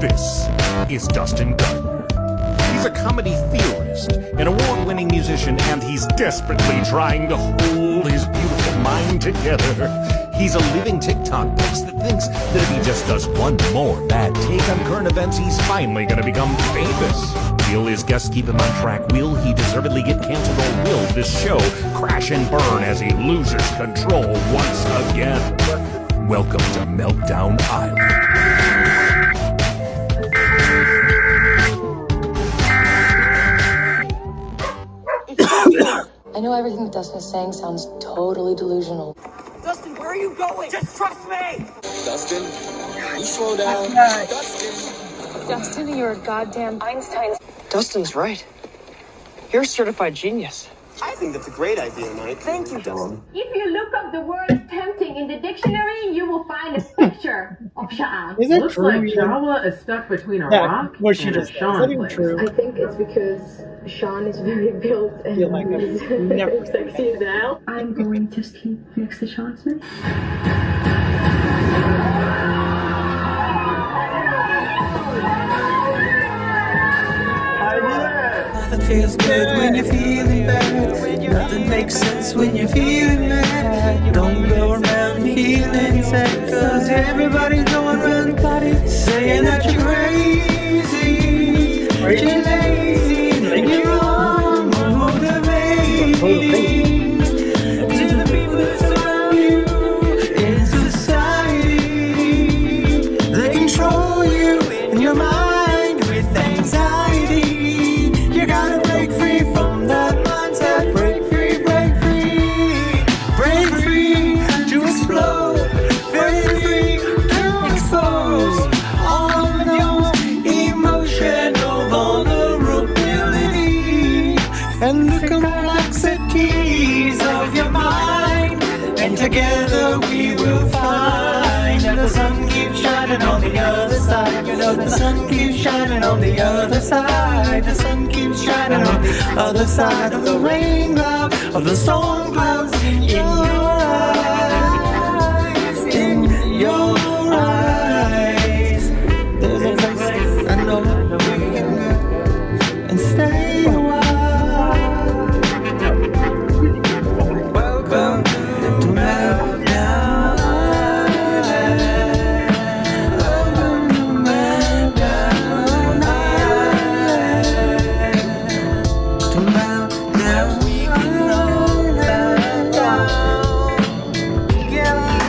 This is Dustin Gardner. He's a comedy theorist, an award-winning musician, and he's desperately trying to hold his beautiful mind together. He's a living TikTok post that thinks that if he just does one more bad take on current events, he's finally gonna become famous. Will his guests keep him on track? Will he deservedly get canceled, or will this show crash and burn as he loses control once again? Welcome to Meltdown Island. I know everything that Dustin is saying sounds totally delusional. Dustin, where are you going? Just trust me! Dustin, you slow down. Dustin, you're a goddamn Einstein. Dustin's right. You're a certified genius. I think that's a great idea, Mike. Thank you, Dustin. If you look up the word tempting in the dictionary, you will find a picture of Sean. Is it Looks true? like Jawa is stuck between a rock what she and a just said. Is Sean that even place. true? I think it's because Sean is very built and Yeah, like he's never- sexy as hell. I'm going to sleep next to Sean Smith. Nothing feels good when you're feeling bad. Nothing makes sense when you're feeling mad. Don't go around feeling sad, cause everybody's going around saying that you're crazy, that you're lazy, that you're unmotivated. To the people that surround you in society, they control you in your mind with anxiety. You gotta break free from that mindset. Break free, break free. Break free to explode. Break free to expose all of those emotional vulnerability and the complexities of your mind. And together we will find that the sun keeps shining on the other side. You know the sun keeps shining on the other side. The sun keeps shining on the other side of the rain cloud, of the storm clouds. In your eyes, in your eyes, there's a place I know we can go and stay a while. Welcome to Meltdown Island. Welcome to Meltdown Island. To Meltdown, we can all meltdown together.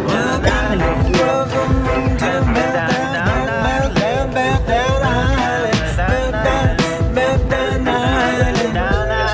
Welcome to Meltdown Island. Meltdown Island. Meltdown Island.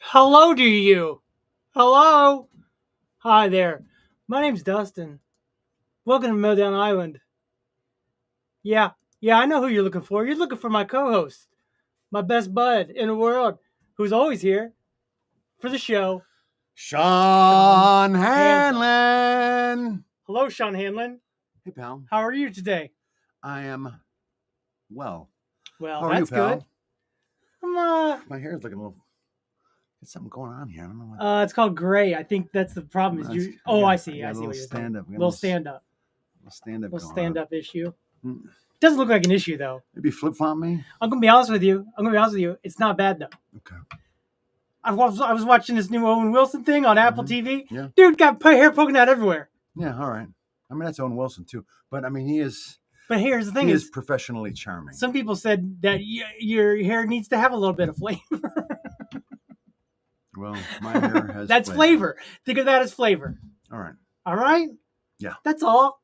Hello to you. Hello. Hi there. My name's Dustin. Welcome to Meltdown Island. Yeah, I know who you're looking for. You're looking for my co-host, my best bud in the world, who's always here for the show. Sean Hanlon. Hello, Sean Hanlon. Hey, pal. How are you today? I am well. Well, How are that's you, pal? good. I'm, My hair is looking a little... There's something going on here. I don't know what... it's called gray. I think that's the problem. Is you? Oh, I see. I see what you're saying. Little stand-up. Little stand-up issue. Doesn't look like an issue though. Maybe flip-flop me. I'm gonna be honest with you. It's not bad though. Okay. I was watching this new Owen Wilson thing on Apple TV. Yeah. Dude got hair poking out everywhere. Yeah. All right. I mean, that's Owen Wilson too. But I mean, he is. But here's the thing: he is professionally charming. Some people said that your hair needs to have a little bit of flavor. Well, my hair has. That's flavor. Think of that as flavor. All right. All right. Yeah. That's all.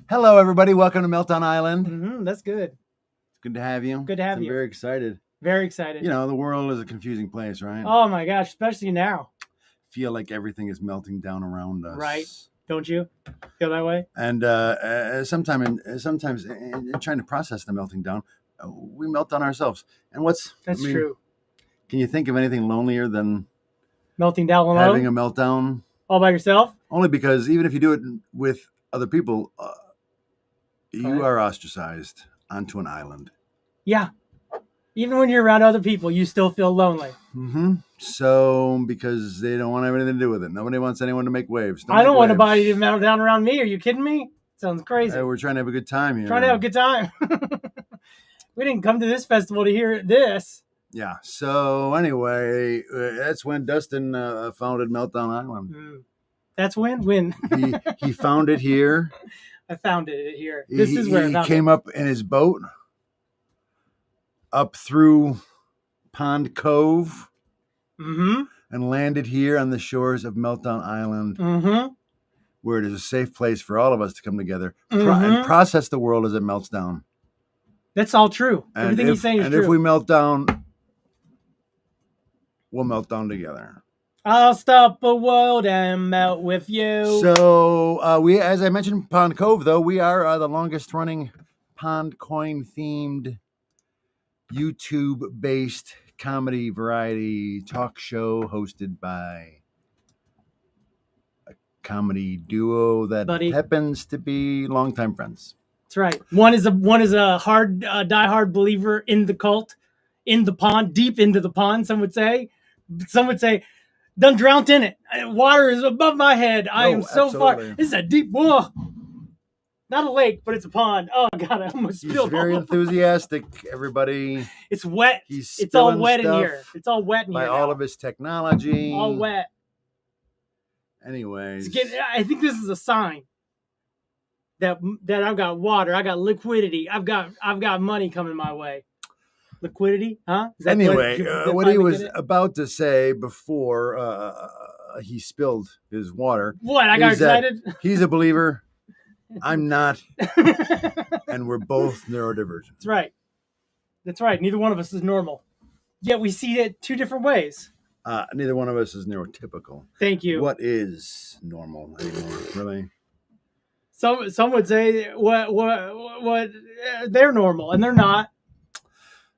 Hello, everybody. Welcome to Meltdown Island. That's good. It's good to have you. Good to have you. I'm very excited. Very excited. You know, the world is a confusing place, right? Oh my gosh, especially now. Feel like everything is melting down around us. Right. Don't you feel that way? And sometimes in trying to process the melting down, we melt down ourselves. And That's true. Can you think of anything lonelier than melting down alone? Having a meltdown all by yourself? Only because even if you do it with other people, you are ostracized onto an island. Yeah. Even when you're around other people, you still feel lonely. Mm-hmm. So, because they don't want anything to do with it. Nobody wants anyone to make waves. I don't want nobody to melt down around me. Are you kidding me? Sounds crazy. Hey, we're trying to have a good time here. Trying to have a good time. We didn't come to this festival to hear this. Yeah. So, anyway, that's when Dustin founded Meltdown Island. That's when? he found it here. I found it here. This is where he came up in his boat up through Pond Cove and landed here on the shores of Meltdown Island, where it is a safe place for all of us to come together and process the world as it melts down. That's all true. And Everything he's saying is true. And if we melt down, we'll melt down together. I'll stop the world and melt with you. So we, as I mentioned, Pond Cove, though, we are the longest running pond coin themed YouTube-based comedy variety talk show hosted by a comedy duo that happens to be longtime friends. That's right. One is a hard, diehard believer in the cult, in the pond, deep into the pond. Some would say, done drowned in it. Water is above my head. I am so far. This is a deep. Whoa. Not a lake, but it's a pond. Oh God, I almost spilled. He's very enthusiastic, everybody. It's wet. It's all wet in here. It's all wet in here. By all of his technology. All wet. Anyways. I think this is a sign that I've got water. I got liquidity. I've got money coming my way. Liquidity, huh? Anyway, what he was about to say before he spilled his water. What? I got excited. He's a believer. I'm not, and we're both neurodivergent. That's right. Neither one of us is normal. Yet we see it two different ways. Neither one of us is neurotypical. Thank you. What is normal anymore? Really? Some would say what they're normal, and they're not.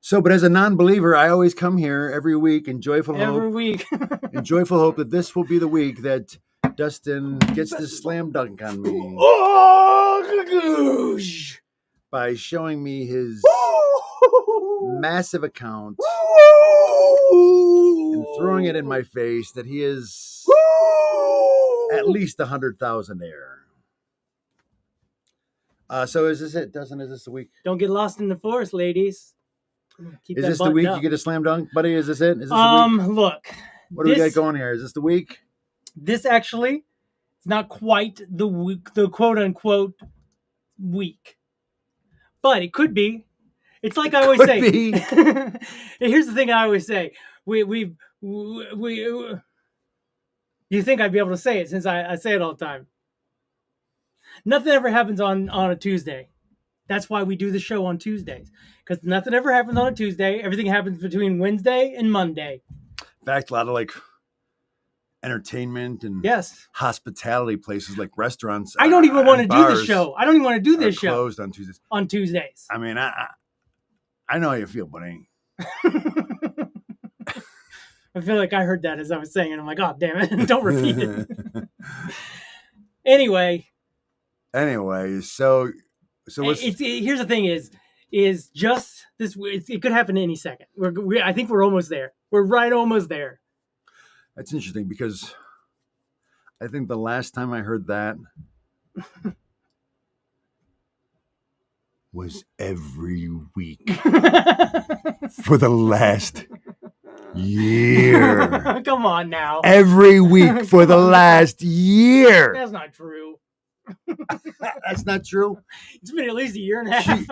So, but as a non-believer, I always come here every week in joyful hope. Every week. In joyful hope that this will be the week that Dustin gets to slam dunk on me. By showing me his massive account and throwing it in my face that he is at least 100,000 air. So is this it, Dustin? Is this the week? Don't get lost in the forest, ladies. Is this the week you get a slam dunk, buddy? Is this it? Is this the week? Look. What do we got going here? Is this the week? This actually is not quite the week, the quote unquote week, but it could be. It's like I always say. Here's the thing I always say. You think I'd be able to say it since I say it all the time. Nothing ever happens on a Tuesday. That's why we do the show on Tuesdays. Because nothing ever happens on a Tuesday. Everything happens between Wednesday and Monday. In fact, a lot of entertainment and Yes. hospitality places like restaurants. I don't even want to do bars the show. I don't even want to do this show closed on Tuesdays. on Tuesdays. I mean, I know how you feel, buddy. I feel like I heard that as I was saying it. I'm like, oh, damn it. Don't repeat it. Anyway, so what's, here's the thing is just this. It could happen any second. I think we're almost there. We're right almost there. that's interesting because I think the last time I heard that was every week for the last year. Come on now. Every week for the last year. That's not true. That's not true. It's been at least a year and a half.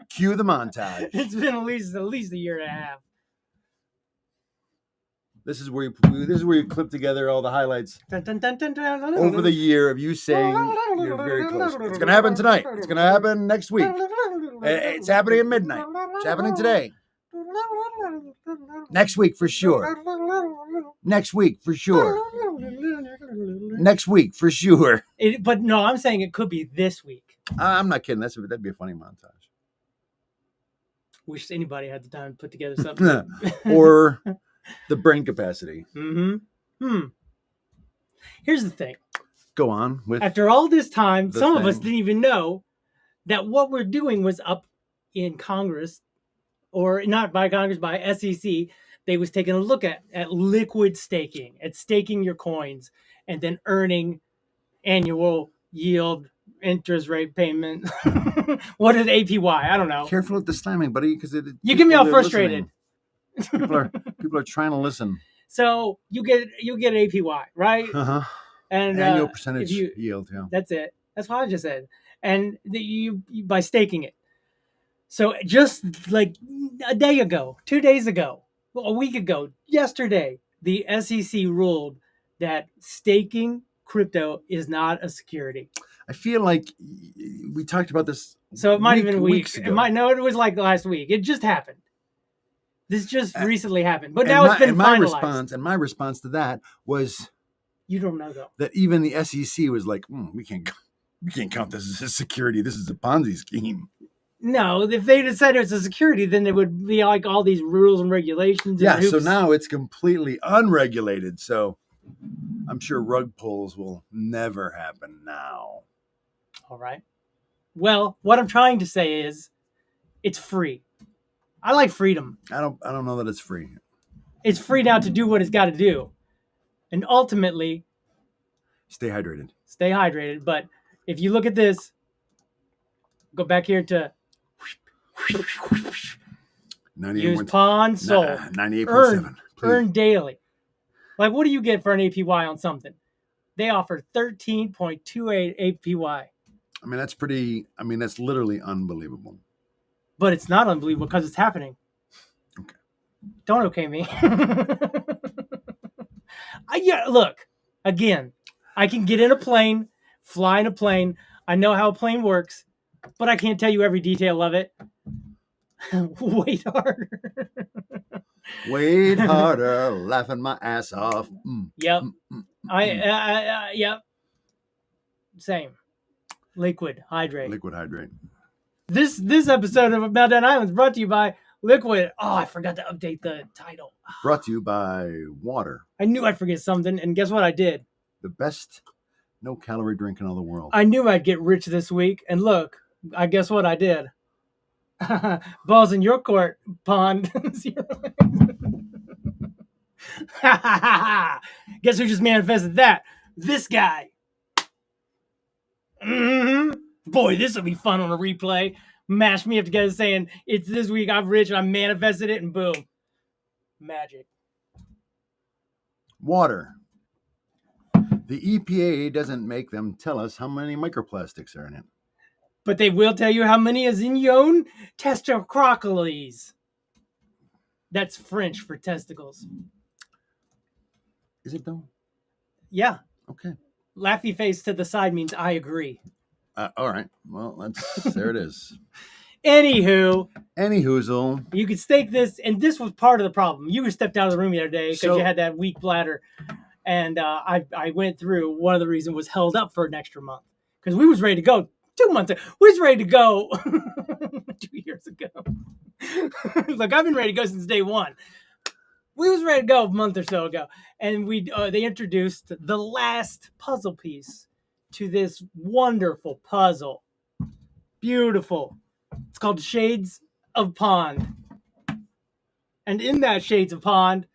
Cue the montage. It's been at least a year and a half. This is where you clip together all the highlights over the year of you saying you're very close. It's going to happen tonight. It's going to happen next week. It's happening at midnight. It's happening today. Next week for sure. Next week for sure. Next week for sure. But no, I'm saying it could be this week. I'm not kidding. That'd be a funny montage. Wish anybody had the time to put together something. Or the brain capacity. Here's the thing. Go on with. After all this time, some of us didn't even know that what we're doing was up in Congress, or not by Congress, by SEC. They was taking a look at liquid staking, at staking your coins and then earning annual yield, interest rate payment. What is APY? I don't know. Careful with the slamming, buddy, because you get me all frustrated. People are trying to listen. So you get APY, right? And annual percentage yield. Yeah, that's it. That's what I just said. And you by staking it. So just like a day ago, 2 days ago, a week ago, yesterday, the SEC ruled that staking crypto is not a security. I feel like we talked about this. So it might have been weeks ago. It was like last week. It just happened. This just recently happened, but now it's been finalized. My response to that was, you don't know though. That even the SEC was like, we can't count this as a security. This is a Ponzi scheme. No, if they decided it's a security, then there would be like all these rules and regulations. And so now it's completely unregulated. So I'm sure rug pulls will never happen now. All right. Well, what I'm trying to say is, it's free. I like freedom. I don't know that it's free. It's free now to do what it's got to do, and ultimately, stay hydrated. Stay hydrated. But if you look at this, go back here to. Use POND SOL. 98.7. Earn daily. Like, what do you get for an APY on something? They offer 13.28 APY. I mean, that's literally unbelievable. But it's not unbelievable because it's happening. Okay. Don't okay me. Look, again, I can get in a plane, fly in a plane. I know how a plane works, but I can't tell you every detail of it. Wait harder. Wait harder, laughing my ass off. Yep. Yep. Same. Liquid hydrate. Liquid hydrate. This episode of Meltdown Island is brought to you by Liquid. Oh, I forgot to update the title. Brought to you by water. I knew I'd forget something, and guess what I did? The best no-calorie drink in all the world. I knew I'd get rich this week, and look, I guess what I did. Balls in your court, Pond. Guess who just manifested that? This guy. Boy, this will be fun on a replay. Mash me up together saying, it's this week, I'm rich, and I manifested it, and boom. Magic. Water. The EPA doesn't make them tell us how many microplastics are in it. But they will tell you how many is in your own testicles. That's French for testicles. Is it though? Yeah. Okay. Laughy face to the side means I agree. All right. Well, there it is. Anywho. Anyhoozle. You could stake this, and this was part of the problem. You were stepped out of the room the other day because you had that weak bladder. And I went through. One of the reasons was held up for an extra month because we was ready to go 2 months ago. We was ready to go 2 years ago. Look, I've been ready to go since day one. We was ready to go a month or so ago, and they introduced the last puzzle piece to this wonderful puzzle. Beautiful. It's called Shades of Pond. And in that Shades of Pond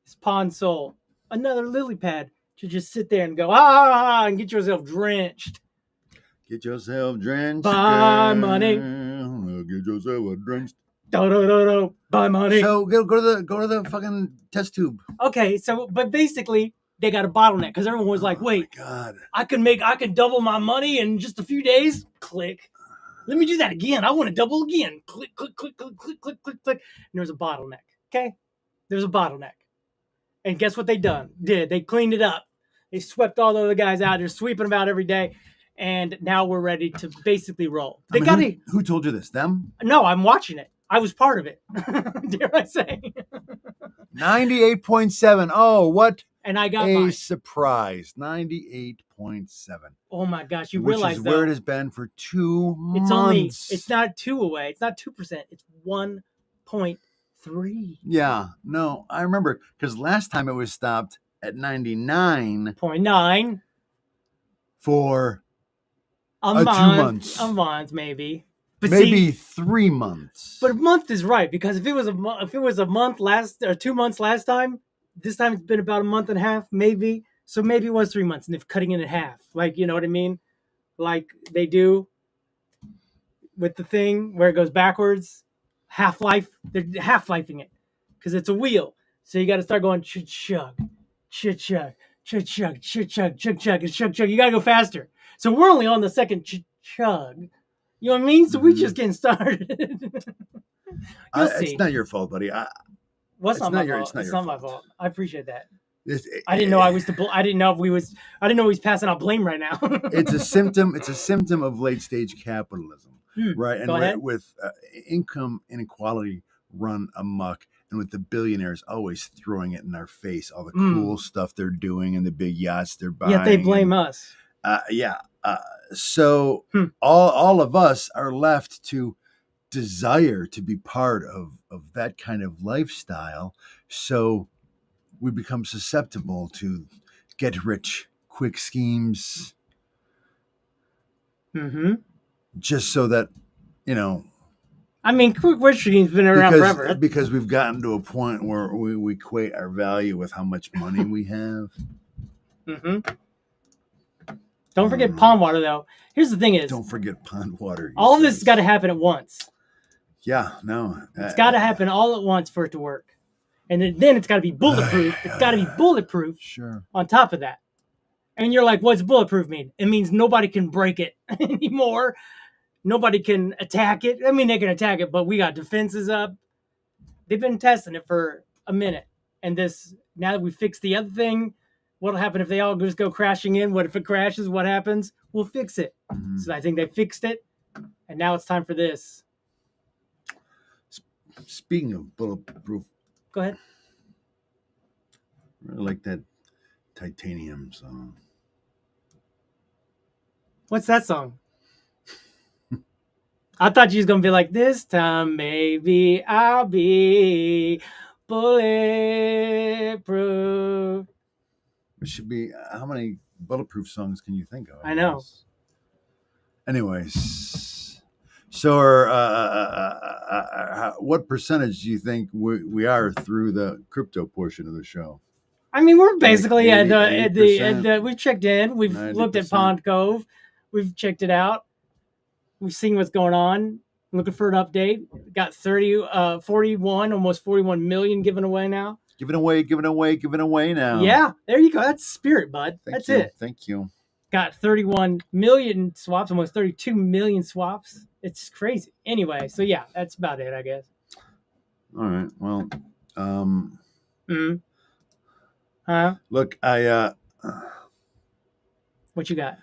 is Pond Soul. Another lily pad to just sit there and go, and get yourself drenched. Get yourself drenched. Buy money. Get yourself drenched. Buy money. So go to the fucking test tube. Okay, so but basically they got a bottleneck because everyone was like, wait, God, I can double my money in just a few days. Click. Let me do that again. I want to double again. Click, click, click, click, click, click, click, click. And there was a bottleneck. Okay? There's a bottleneck. And guess what they did? They cleaned it up. They swept all the other guys out. They're sweeping them out every day. And now we're ready to basically roll. Who told you this? Them? No, I'm watching it. I was part of it. Dare I say? 98.7. Oh, what? And I got a surprise. 98.7. Oh my gosh! You which realize is though, where it has been for 2 months. It's not 2 away. It's not 2%. It's 1.3. Yeah. No, I remember because last time it was stopped at 99.9 for a month, 2 months. A month, maybe. But maybe 3 months. But a month is right because if it was a month last or 2 months last time, this time it's been about a month and a half, maybe. So maybe it was 3 months, and they're cutting it in half, like you know what I mean, like they do with the thing where it goes backwards. Half-life, they're half-lifing it because it's a wheel. So you got to start going chug, chug, chug, chug, chug, chug, chug, chug, chug, chug, and chug, chug. You got to go faster. So we're only on the second chug. You know what I mean? So we just getting started. It's not your fault, buddy. It's not my fault. I appreciate that. I didn't know I was I didn't know he was passing out blame right now. It's a symptom. It's a symptom of late stage capitalism, right? And with income inequality run amok, and with the billionaires always throwing it in our face, all the cool stuff they're doing and the big yachts they're buying. Yet they blame us. So all of us are left to desire to be part of that kind of lifestyle. So we become susceptible to get rich quick schemes. Just so that, you know. I mean, quick rich schemes been around forever. Because we've gotten to a point where we equate our value with how much money we have. Don't forget pond water, though. Here's the thing is. Don't forget pond water. All of this has got to happen at once. Yeah, no. It's got to happen all at once for it to work. And then it's got to be bulletproof. It's got to be bulletproof. Sure. On top of that. And you're like, what's bulletproof mean? It means nobody can break it anymore. Nobody can attack it. I mean, they can attack it, but we got defenses up. They've been testing it for a minute. And now that we fixed the other thing, what'll happen if they all just go crashing in? What if it crashes? What happens? We'll fix it. So I think they fixed it. And now it's time for this. Speaking of bulletproof. Go ahead. I really like that Titanium song. What's that song? I thought you was going to be like, this time maybe I'll be bulletproof. It should be, how many bulletproof songs can you think of? I know. Anyways, so what percentage do you think we are through the crypto portion of the show? I mean, we're basically at the we've checked in. We've 90%. Looked at Pond Cove. We've checked it out. We've seen what's going on. Looking for an update. Got 41, almost 41 million given away now. Giving away now. Yeah, there you go. That's spirit, bud. That's it. Thank you. Got 31 million swaps, almost 32 million swaps. It's crazy. Anyway, so yeah, that's about it, I guess. All right. Well, Huh? Look, what you got?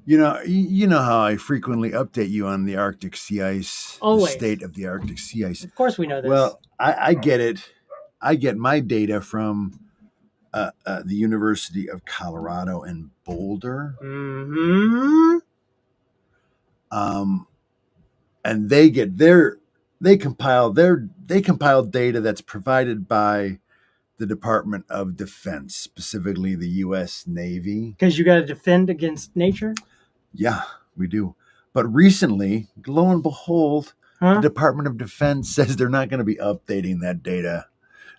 You know how I frequently update you on the Arctic sea ice, always. The state of the Arctic sea ice. Of course we know this. Well, I get it. I get my data from the University of Colorado in Boulder. Mm-hmm. And they compile data that's provided by the Department of Defense, specifically the U.S. Navy. Because you got to defend against nature? Yeah, we do. But recently, lo and behold, the Department of Defense says they're not going to be updating that data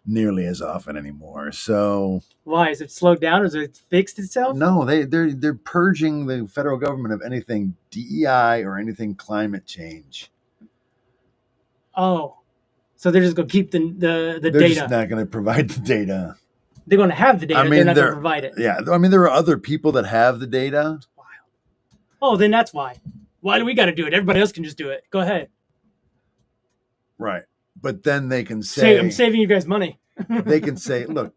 nearly as often anymore. So why? Is it slowed down? Or is it fixed itself? No, they're purging the federal government of anything DEI or anything climate change. Oh. So they're just going to keep the They're data. just not going to provide the data. They're going to have the data. They're not going to provide it. Yeah. I mean, there are other people that have the data. Oh, then that's why. Why do we got to do it? Everybody else can just do it. Go ahead. Right. But then they can say... I'm saving you guys money. They can say, look,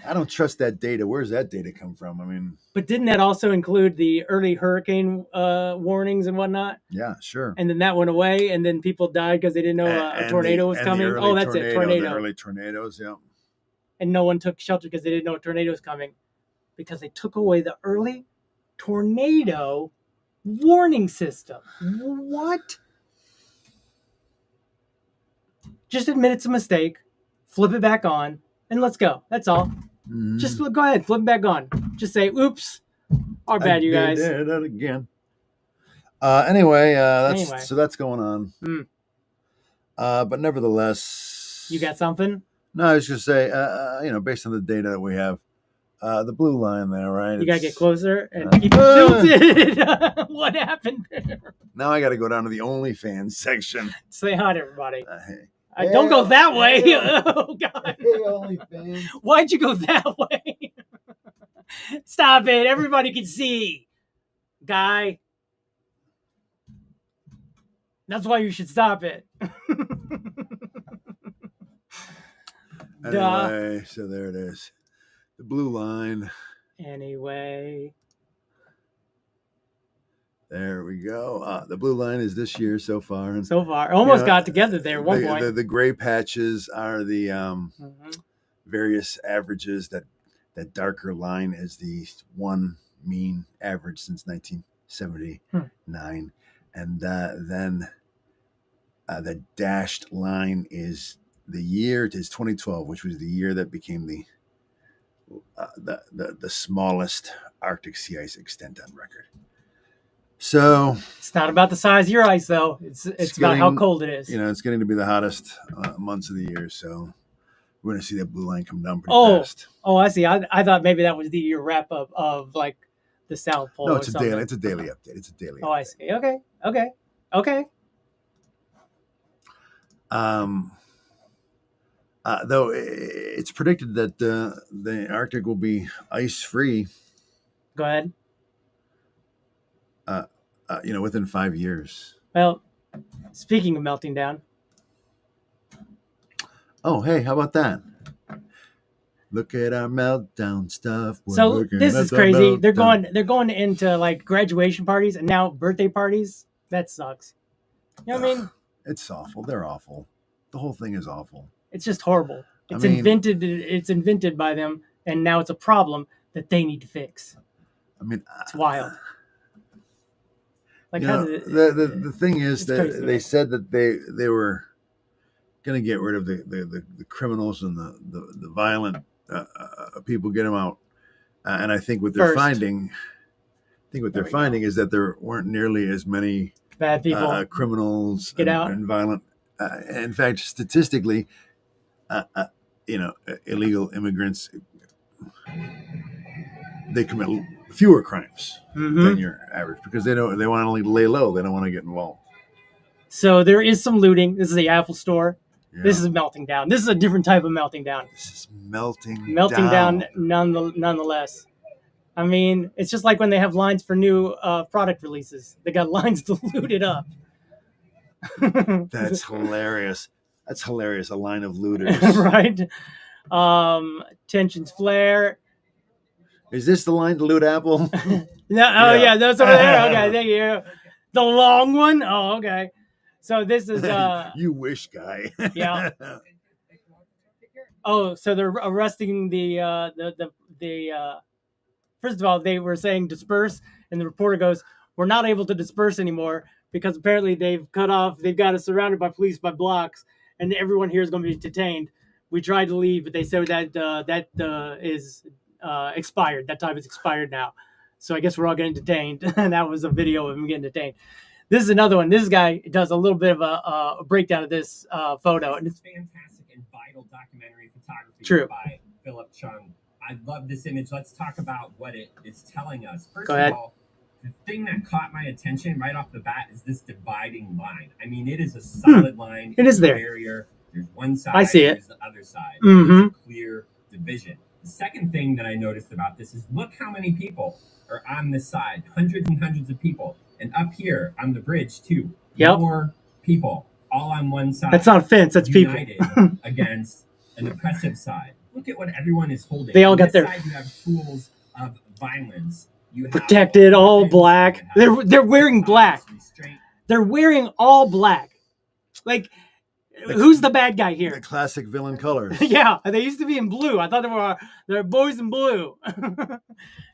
I don't trust that data. Where's that data come from? I mean... But didn't that also include the early hurricane warnings and whatnot? Yeah, sure. And then that went away, and then people died because they didn't know a tornado was coming. Oh, that's it, tornado. The early tornadoes, yeah. And no one took shelter because they didn't know a tornado was coming because they took away the early tornado warning system. What? Just admit it's a mistake, flip it back on, and let's go. That's all. Mm-hmm. Just go ahead, flip it back on. Just say, oops, our bad, you guys. I did that again. Anyway, so that's going on. Mm. But nevertheless... You got something? No, I was just say, based on the data that we have, the blue line there, right? You got to get closer and keep it tilted. What happened there? Now I got to go down to the OnlyFans section. Say hi to everybody. Hey, don't go that way. Oh, God. Hey, OnlyFans. Why'd you go that way? Stop it. Everybody can see. Guy. That's why you should stop it. Anyway, so there it is. The blue line. Anyway. There we go. The blue line is this year so far. And, Almost got together there at one point. The gray patches are the various averages. That darker line is the one mean average since 1979. And then the dashed line is the year. It is 2012, which was the year that became the smallest Arctic sea ice extent on record. So it's not about the size of your ice, though. It's about how cold it is. It's getting to be the hottest months of the year. So we're going to see that blue line come down pretty fast. Oh, I see. I thought maybe that was the year wrap up of like the South Pole. No, it's a daily update. It's a daily. Oh, update. I see. Okay. Though it's predicted that the Arctic will be ice free. Go ahead. Within 5 years. Well, speaking of melting down. Oh, hey, how about that? Look at our meltdown stuff. So this is crazy. They're going into like graduation parties and now birthday parties. That sucks. You know what I mean? It's awful. They're awful. The whole thing is awful. It's just horrible. It's invented by them, and now it's a problem that they need to fix. I mean, it's wild. Like the thing is that crazy, they said that they were going to get rid of the criminals and the violent people, get them out. And I think what they're finding is that there weren't nearly as many bad people, criminals, and violent. In fact, statistically, illegal immigrants, they commit fewer crimes than your average because they want to only lay low. They don't want to get involved. So there is some looting. This is the Apple Store. Yeah. This is melting down. This is a different type of melting down. This is melting down nonetheless. I mean, it's just like when they have lines for new product releases. They got lines to loot it up. That's hilarious. That's hilarious. A line of looters. Right. Tensions flare. Is this the line to loot Apple? No. Oh, yeah. That's over there. Okay. Thank you. The long one. Oh, okay. So this is. You wish, guy. Yeah. Oh, so they're arresting the first of all, they were saying disperse, and the reporter goes, "We're not able to disperse anymore because apparently they've got us surrounded by police by blocks, and everyone here is going to be detained. We tried to leave, but they said that is expired. That time is expired now. So I guess we're all getting detained." And that was a video of him getting detained. This is another one. This guy does a little bit of a breakdown of this photo. And it's fantastic and vital documentary photography True. by Philip Chung. I love this image. Let's talk about what it is telling us. First Go ahead. of all, the thing that caught my attention right off the bat is this dividing line. I mean, it is a solid line. It is there. Barrier. There's one side. I see it. There's the other side. Mhm. It's a clear division. The second thing that I noticed about this is look how many people are on this side. Hundreds and hundreds of people. And up here on the bridge too. Yep. More people all on one side. That's not a fence. That's united people. against an oppressive side. Look at what everyone is holding. They all on got this their side, you have tools of violence. You have protected, all weapons, black. you have They're wearing black. restraint. They're wearing all black. Like, who's the bad guy The here? classic villain colors. Yeah, they used to be in blue. I thought they were boys in blue.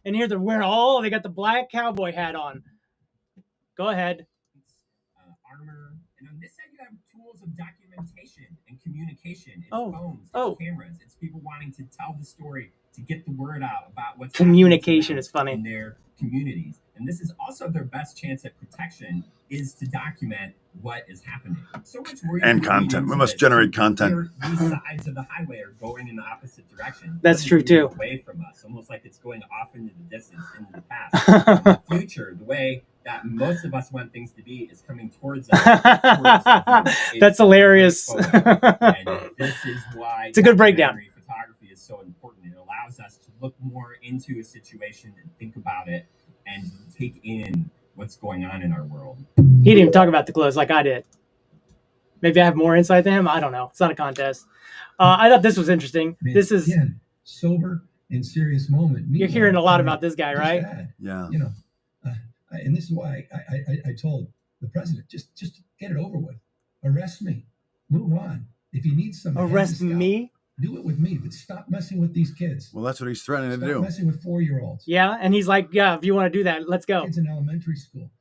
And here they're wearing they got the black cowboy hat on. Go ahead. Armor. And on this side, you have tools of documentation and communication. It's Oh. phones, it's Oh. cameras. It's people wanting to tell the story, to get the word out about what's Communication happening to them is funny. in their communities. And this is also their best chance at protection is to document what is happening. So much more. And content. We must generate content. These sides of the highway are going in the opposite direction. That's true, Moving too. Away from us, almost like it's going off into the distance, into the past. In the future, the way that most of us want things to be is coming towards us. That's hilarious. And this is why It's a good breakdown. documentary photography is so important. It allows us to look more into a situation and think about it and take in what's going on in our world. He didn't even talk about the clothes like I did. Maybe I have more insight than him. I don't know. It's not a contest. I thought this was interesting. This is again, sober and serious moment. You're hearing a lot about this guy, right? Yeah. You know, and this is why I told the president, just get it over with. Arrest me. Move on. If you need some Arrest me? Do it with me, but stop messing with these kids. Well, that's what he's threatening Stop to do. messing with 4-year-olds. Yeah, and he's like, yeah, if you want to do that, let's go. Kids in elementary school.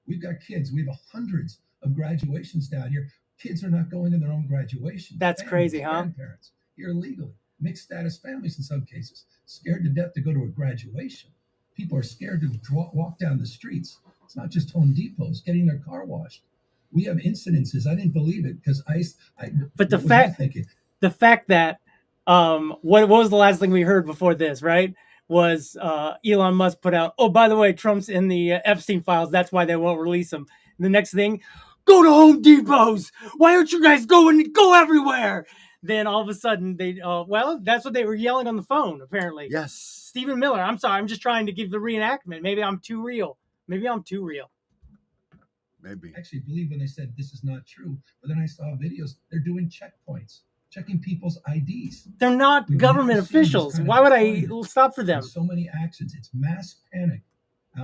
We've got kids. We have hundreds of graduations down here. Kids are not going to their own graduation. That's crazy, huh? Grandparents here illegally. Mixed status families in some cases. Scared to death to go to a graduation. People are scared to walk down the streets. It's not just Home Depots getting their car washed. We have incidences. I didn't believe it because But the fact that what was the last thing we heard before this, right? Was Elon Musk put out, oh, by the way, Trump's in the Epstein files. That's why they won't release him. And the next thing, go to Home Depots. Why aren't you guys go everywhere? Then all of a sudden well, that's what they were yelling on the phone, apparently. Yes. Stephen Miller, I'm sorry. I'm just trying to give the reenactment. Maybe I'm too real. Maybe. I actually believe when they said this is not true. But then I saw videos. They're doing checkpoints, checking people's IDs. They're not government officials. Why would I stop for them? There's so many accidents. It's mass panic.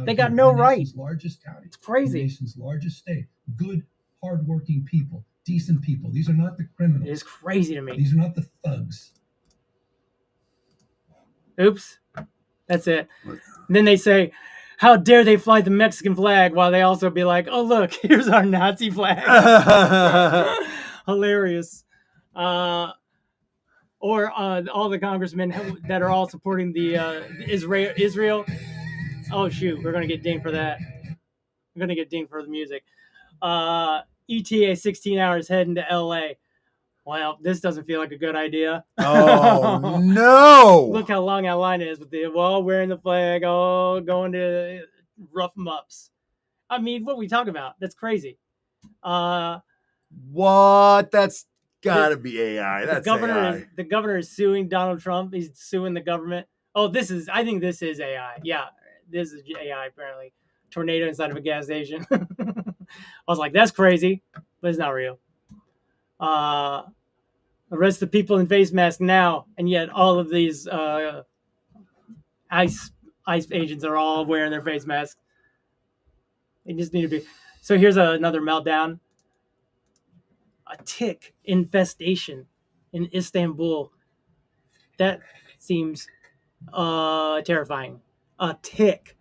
They got no right. Nation's largest county. It's crazy. The nation's largest state. Good, hardworking people, decent people. These are not the criminals. It is crazy to me. These are not the thugs. Oops. That's it. And then they say, how dare they fly the Mexican flag while they also be like, oh, look, here's our Nazi flag. Hilarious. Or all the congressmen that are all supporting the Israel. Oh, shoot. We're going to get dinged for that. We're going to get dinged for the music. ETA 16 hours heading to L.A. Well, this doesn't feel like a good idea. Oh, no. Look how long that line is with the wearing the flag, going to rough them ups. I mean, what we talk about? That's crazy. What? That's got to be AI. That's AI. The governor is suing Donald Trump. He's suing the government. Oh, I think this is AI. Yeah, this is AI apparently. Tornado inside of a gas station. I was like, that's crazy, but it's not real. Arrest the people in face masks now, and yet all of these ICE agents are all wearing their face masks. They just need to be. So here's another meltdown. A tick infestation in Istanbul. That seems terrifying. A tick.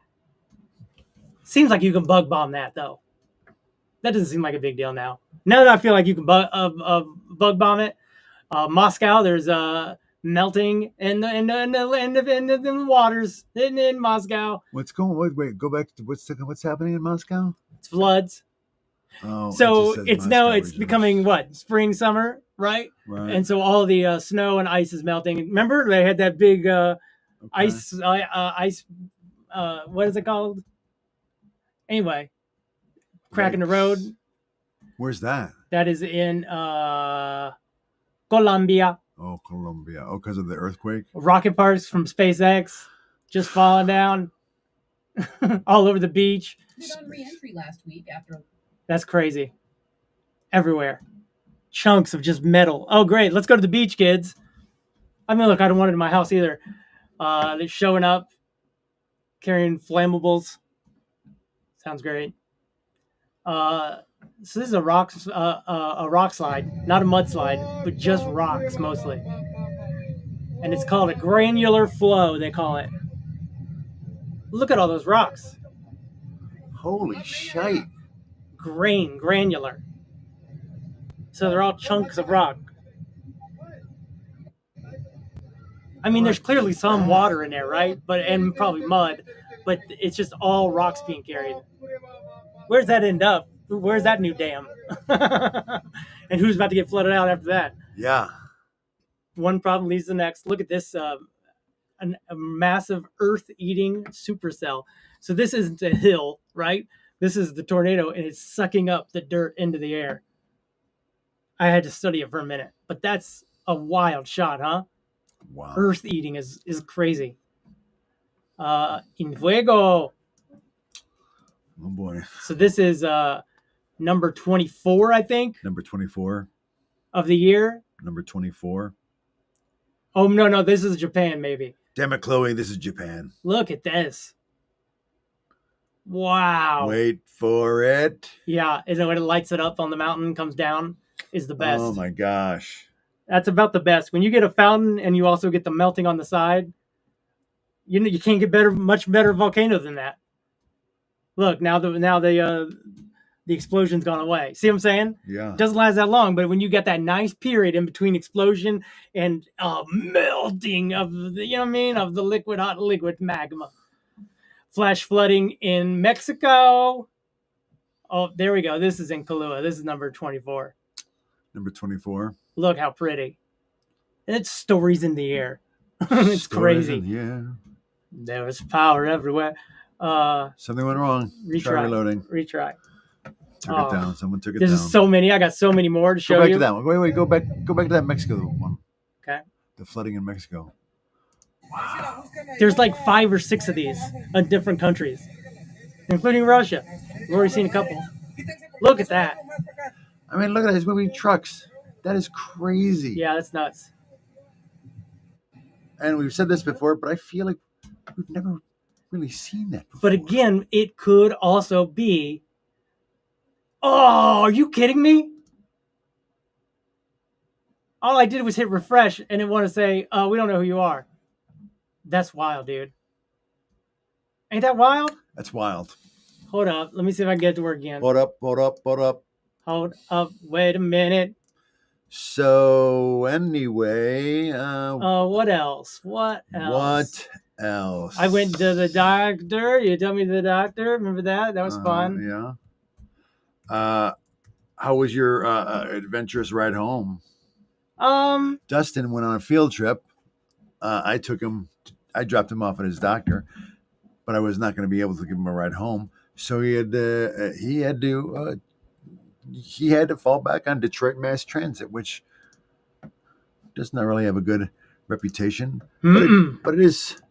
Seems like you can bug bomb that though. That doesn't seem like a big deal now. Now that I feel like you can bug bomb it, Moscow, there's melting in the waters in Moscow. What's going? Wait, go back to what's happening in Moscow? It's floods. Oh, so it it's Moscow now it's region. becoming what, spring, summer, right? Right. And so all the snow and ice is melting. Remember they had that big ice. What is it called? Anyway, crack in the road. Where's that? That is in Colombia. Oh, Colombia. Oh, because of the earthquake? Rocket parts from SpaceX just falling down all over the beach. Did on re-entry last week after. That's crazy. Everywhere. Chunks of just metal. Oh, great. Let's go to the beach, kids. I mean, look, I don't want it in my house either. They're showing up, carrying flammables. Sounds great. So this is a rock slide, not a mudslide, but just rocks mostly. And it's called a granular flow, they call it. Look at all those rocks. Holy shite. Granular. So they're all chunks of rock. I mean, there's clearly some water in there, right? And probably mud, but it's just all rocks being carried. Where's that end up? Where's that new dam? And who's about to get flooded out after that? Yeah. One problem leads to the next. Look at this, a massive earth-eating supercell. So this isn't a hill, right? This is the tornado, and it's sucking up the dirt into the air. I had to study it for a minute, but that's a wild shot, huh? Wow. Earth-eating is crazy. In fuego. Oh, boy. So this is number 24, I think. Number 24. Of the year. Number 24. Oh, no, this is Japan, maybe. Damn it, Chloe, this is Japan. Look at this. Wow. Wait for it. Yeah, is it when it lights it up on the mountain, comes down, is the best. Oh, my gosh. That's about the best. When you get a fountain and you also get the melting on the side, you can't get much better volcano than that. Look, now the explosion's gone away. See what I'm saying? Yeah. It doesn't last that long, but when you get that nice period in between explosion and melting of the, you know what I mean, of the hot liquid magma. Flash flooding in Mexico. Oh, there we go. This is in Kahlua. This is number 24. Number 24. Look how pretty. And it's stories in the air. It's Stories crazy. in the air. There was power everywhere. Something went wrong. Try reloading. Retry. Took it down. Someone took it There's down. so many. I got so many more to show you. Go back to that one. Wait. Go back to that Mexico one. Okay. The flooding in Mexico. Wow. There's like 5 or 6 of these in different countries, including Russia. We've already seen a couple. Look at that. I mean, look at these moving trucks. That is crazy. Yeah, that's nuts. And we've said this before, but I feel like we've never really seen that before. But again, it could also be... Oh, are you kidding me? All I did was hit refresh and it wanted to say, we don't know who you are. That's wild, dude. Ain't that wild? That's wild. Hold up. Let me see if I can get it to work again. Hold up. Hold up. Wait a minute. So, anyway. What else? What else? I went to the doctor. You told me the doctor. Remember that? That was fun. Yeah. How was your adventurous ride home? Dustin went on a field trip. I dropped him off at his doctor, but I was not going to be able to give him a ride home. So he had to fall back on Detroit Mass Transit, which does not really have a good reputation, but it is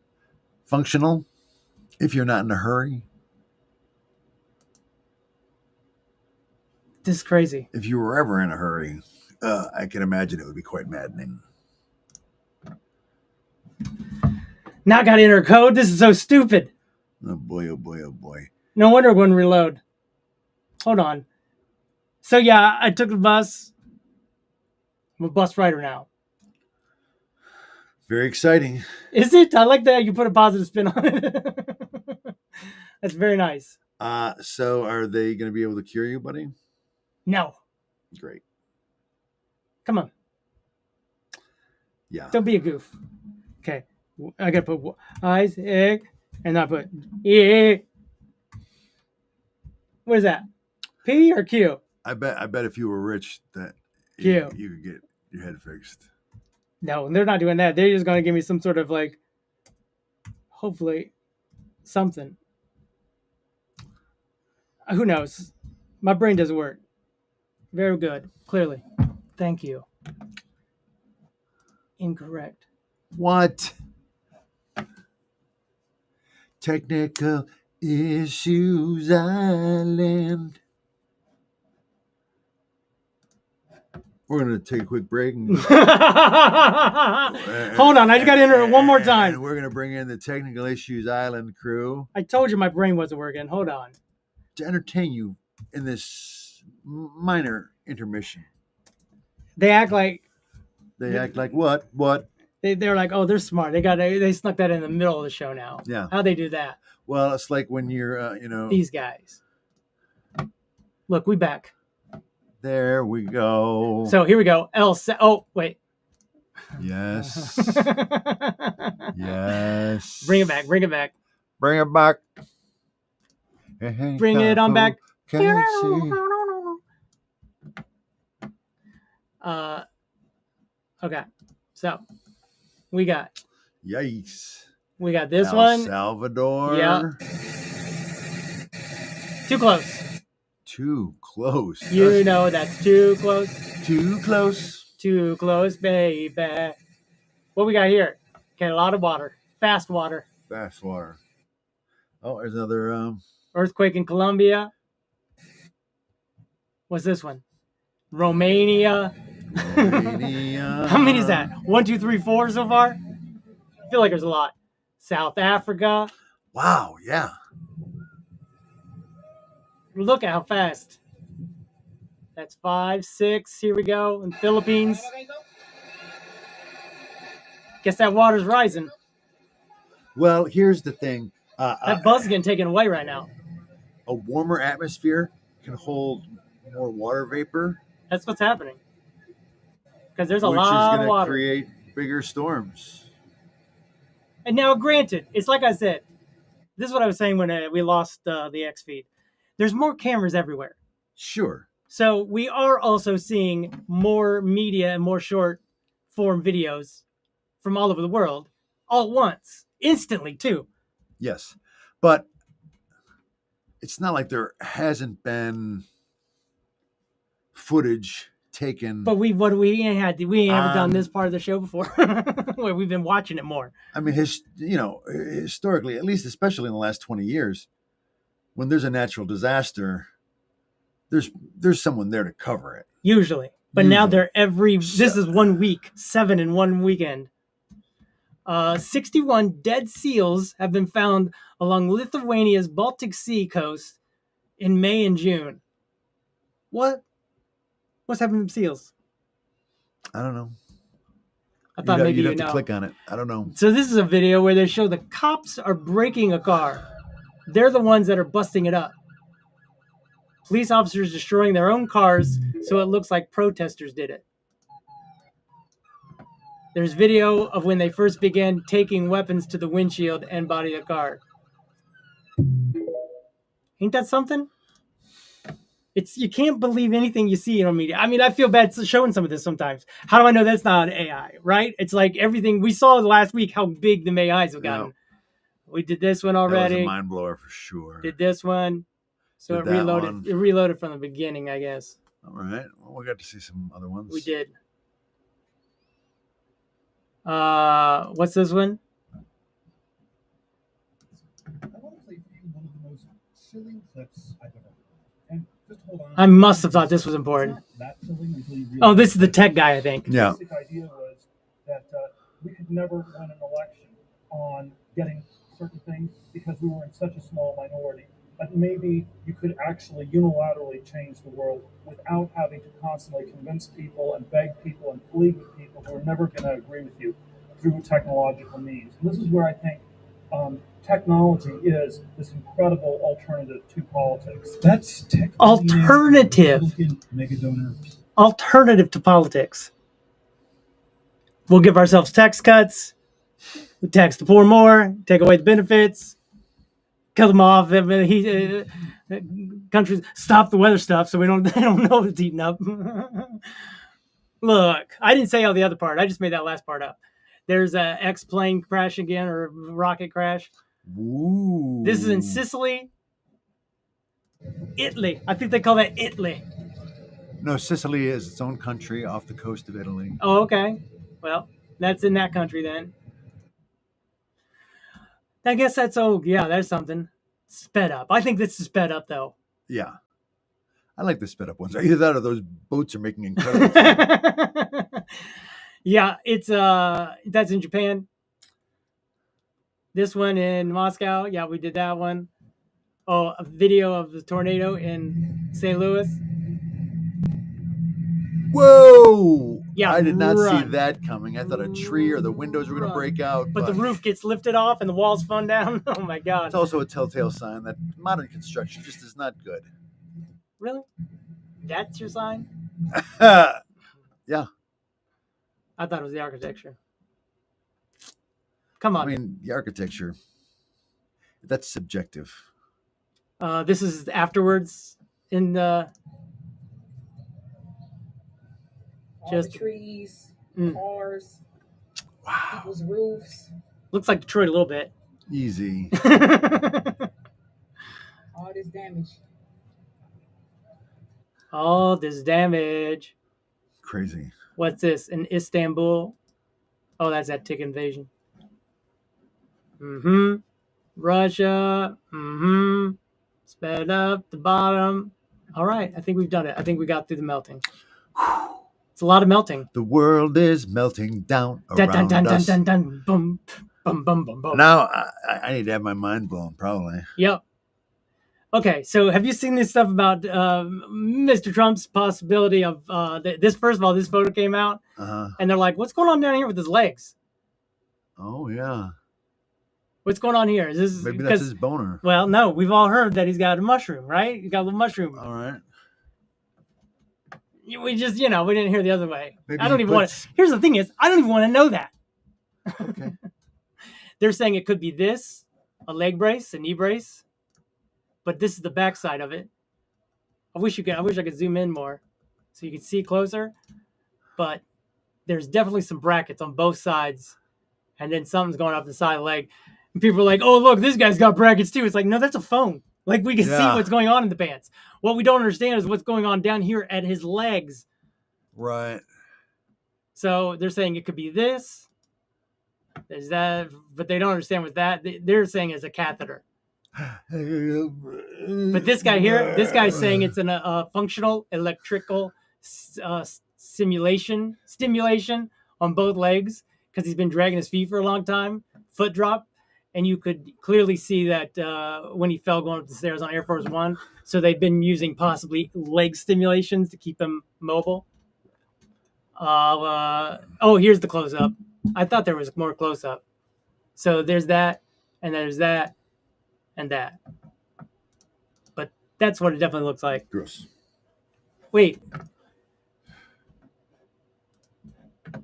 functional if you're not in a hurry. This is crazy. If you were ever in a hurry, I can imagine it would be quite maddening. Now I got to enter a code. This is so stupid. Oh boy, oh boy, oh boy. No wonder it wouldn't reload. Hold on. So yeah, I took the bus. I'm a bus rider now. Very exciting. Is it? I like that you put a positive spin on it. That's very nice. So are they going to be able to cure you, buddy? No. Great. Come on. Yeah. Don't be a goof. Okay. I got to put eyes, egg, and I put E. What is that? P or Q? I bet if you were rich that Q. you could get your head fixed. No, they're not doing that. They're just going to give me some sort of like, hopefully, something. Who knows? My brain doesn't work. Very good. Clearly. Thank you. Incorrect. What? Technical Issues Island. We're going to take a quick break. And Hold on. I just got to enter it one more time. And we're going to bring in the Technical Issues Island crew. I told you my brain wasn't working. Hold on. To entertain you in this minor intermission. They act like... They act like what? What? They're like, oh, they're smart. They snuck that in the middle of the show now. Yeah. How'd they do that? Well, it's like when you're, These guys. Look, we back. There we go. So here we go. Oh, wait. Yes. Yes. Bring it back. Bring it back. Bring it back. Bring it on back. Okay. So we got. Yikes. We got this El one. Salvador. Yeah. Too close. Too close. You know that's too close. Too close. Too close, baby. What we got here? Okay, a lot of water. Fast water. Fast water. Oh, there's another Earthquake in Colombia. What's this one? Romania. How many is that? 1, 2, 3, 4 so far? I feel like there's a lot. South Africa. Wow, yeah. Look at how fast. That's 5, 6. Here we go. In Philippines. Guess that water's rising. Well, here's the thing. That buzz is getting taken away right now. A warmer atmosphere can hold more water vapor. That's what's happening. Because there's a which lot is of going water. to create bigger storms. And now, granted, it's like I said. This is what I was saying when we lost the X feed. There's more cameras everywhere. Sure. So we are also seeing more media and more short form videos from all over the world all at once, instantly too. Yes. But it's not like there hasn't been footage taken. But we ain't ever done this part of the show before. Where we've been watching it more. I mean, historically, at least especially in the last 20 years, when there's a natural disaster, there's someone there to cover it. Usually. But now they're this is 1 week, 7 in 1 weekend. 61 dead seals have been found along Lithuania's Baltic Sea coast in May and June. What? What's happening to seals? I don't know. I thought maybe you'd have to click on it. I don't know. So this is a video where they show the cops are breaking a car. They're the ones that are busting it up. Police officers destroying their own cars so it looks like protesters did it. There's video of when they first began taking weapons to the windshield and body of the car. Ain't that something? You can't believe anything you see on media. I mean, I feel bad showing some of this sometimes. How do I know that's not AI, right? It's like everything we saw last week, how big the AIs have gotten. Yep. We did this one already. That was a mind blower for sure. Did this one. So it reloaded. It reloaded from the beginning, I guess. All right. Well, we got to see some other ones. We did. What's this one? I want to play for you one of the most chilling clips I've ever heard. And just hold on. I must have thought this was important. Oh, this is the tech guy, I think. Yeah. The basic idea was that we could never win an election on getting certain things because we were in such a small minority. But maybe you could actually unilaterally change the world without having to constantly convince people and beg people and plead with people who are never going to agree with you. through technological means. And this is where I think technology is this incredible alternative to politics. That's Alternative. Mega donors. Alternative to politics. We'll give ourselves tax cuts. We tax the poor more. Take away the benefits. Kill them off. Countries stop the weather stuff so they don't know it's eating up. Look, I didn't say all the other part. I just made that last part up. There's a X-plane crash again, or rocket crash. Ooh. This is in Sicily, Italy. I think they call that Italy. No, Sicily is its own country off the coast of Italy. Oh, okay. Well, that's in that country then. I guess that's, there's something. Sped up. I think this is sped up, though. Yeah. I like the sped up ones. Either that or those boats are making incredible. Yeah, it's that's in Japan. This one in Moscow. Yeah, we did that one. Oh, a video of the tornado in St. Louis. Whoa! Yeah, I did not see that coming. I thought a tree or the windows were going to break out. But the roof gets lifted off and the walls fall down. Oh, my God. It's also a telltale sign that modern construction just is not good. Really? That's your sign? Yeah. I thought it was the architecture. Come on. I mean, the architecture, that's subjective. This is afterwards in the... Just the trees, cars, people's roofs. Looks like Detroit a little bit. Easy. All this damage. All this damage. Crazy. What's this? In Istanbul? Oh, that's that tick invasion. Russia. Sped up the bottom. All right. I think we've done it. I think we got through the melting. It's a lot of melting. The world is melting down around us. Boom, boom, boom, boom, boom. Now I need to have my mind blown, probably. Yep. Okay, so have you seen this stuff about Mr. Trump's possibility of this? First of all, this photo came out, and they're like, "What's going on down here with his legs?" Oh yeah. What's going on here? Is this maybe that's his boner? Well, no, we've all heard that he's got a mushroom, right? He's got a little mushroom. All right. We just, we didn't hear the other way. Maybe I don't even want to. Here's the thing is, I don't even want to know that. Okay. They're saying it could be this, a leg brace, a knee brace, but this is the backside of it. I wish I could zoom in more so you could see closer. But there's definitely some brackets on both sides, and then something's going up the side of the leg. And people are like, "Oh, look, this guy's got brackets too." It's like, no, that's a phone. Like, we can see what's going on in the pants. What we don't understand is what's going on down here at his legs. Right. So they're saying it could be this. There's that, but they don't understand what that. They're saying it's a catheter. But this guy here, this guy's saying it's a functional electrical stimulation on both legs because he's been dragging his feet for a long time. Foot drop. And you could clearly see that when he fell going up the stairs on Air Force One. So they've been using possibly leg stimulations to keep him mobile. Here's the close-up. I thought there was more close-up. So there's that, and there's that, and that. But that's what it definitely looks like. Gross. Wait.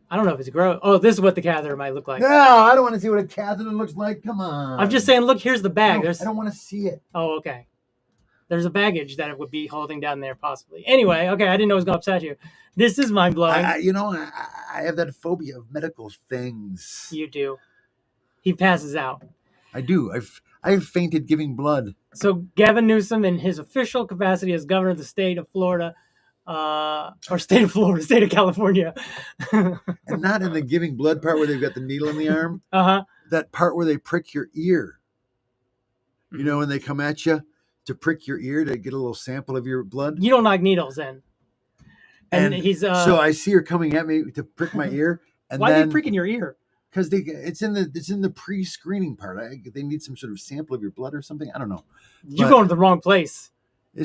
I don't know if it's gross. Oh, this is what the catheter might look like. No, I don't want to see what a catheter looks like. Come on. I'm just saying, look, here's the bag. No, I don't want to see it. Oh, okay. There's a baggage that it would be holding down there, possibly. Anyway, okay, I didn't know it was going to upset you. This is mind-blowing. I have that phobia of medical things. You do. He passes out. I do. I've fainted giving blood. So Gavin Newsom, in his official capacity as governor of the state of Florida, state of California. And not in the giving blood part where they've got the needle in the arm. That part where they prick your ear. You know, when they come at you to prick your ear to get a little sample of your blood. You don't like needles then. And he's so I see her coming at me to prick my ear. And why are they pricking your ear? Because it's in the pre-screening part. They need some sort of sample of your blood or something. I don't know. You're going to the wrong place. I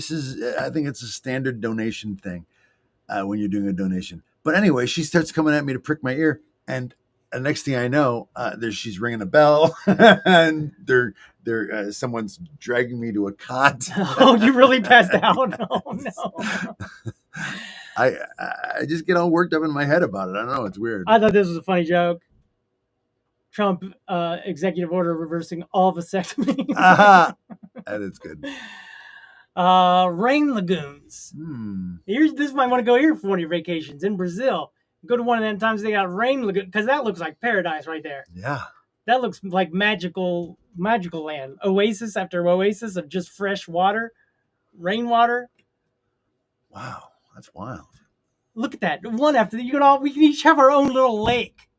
think it's a standard donation thing when you're doing a donation. But anyway, she starts coming at me to prick my ear, and And next thing I know, she's ringing a bell, and someone's dragging me to a cot. Oh, you really passed out? Oh no! I just get all worked up in my head about it. I don't know. It's weird. I thought this was a funny joke. Trump executive order reversing all vasectomies. That is good. Rain lagoons. This might want to go here for one of your vacations in Brazil. Go to one of them times they got rain lagoon, because that looks like paradise right there. Yeah. That looks like magical land. Oasis after oasis of just fresh water, rainwater. Wow, that's wild. Look at that. One after the, we can each have our own little lake.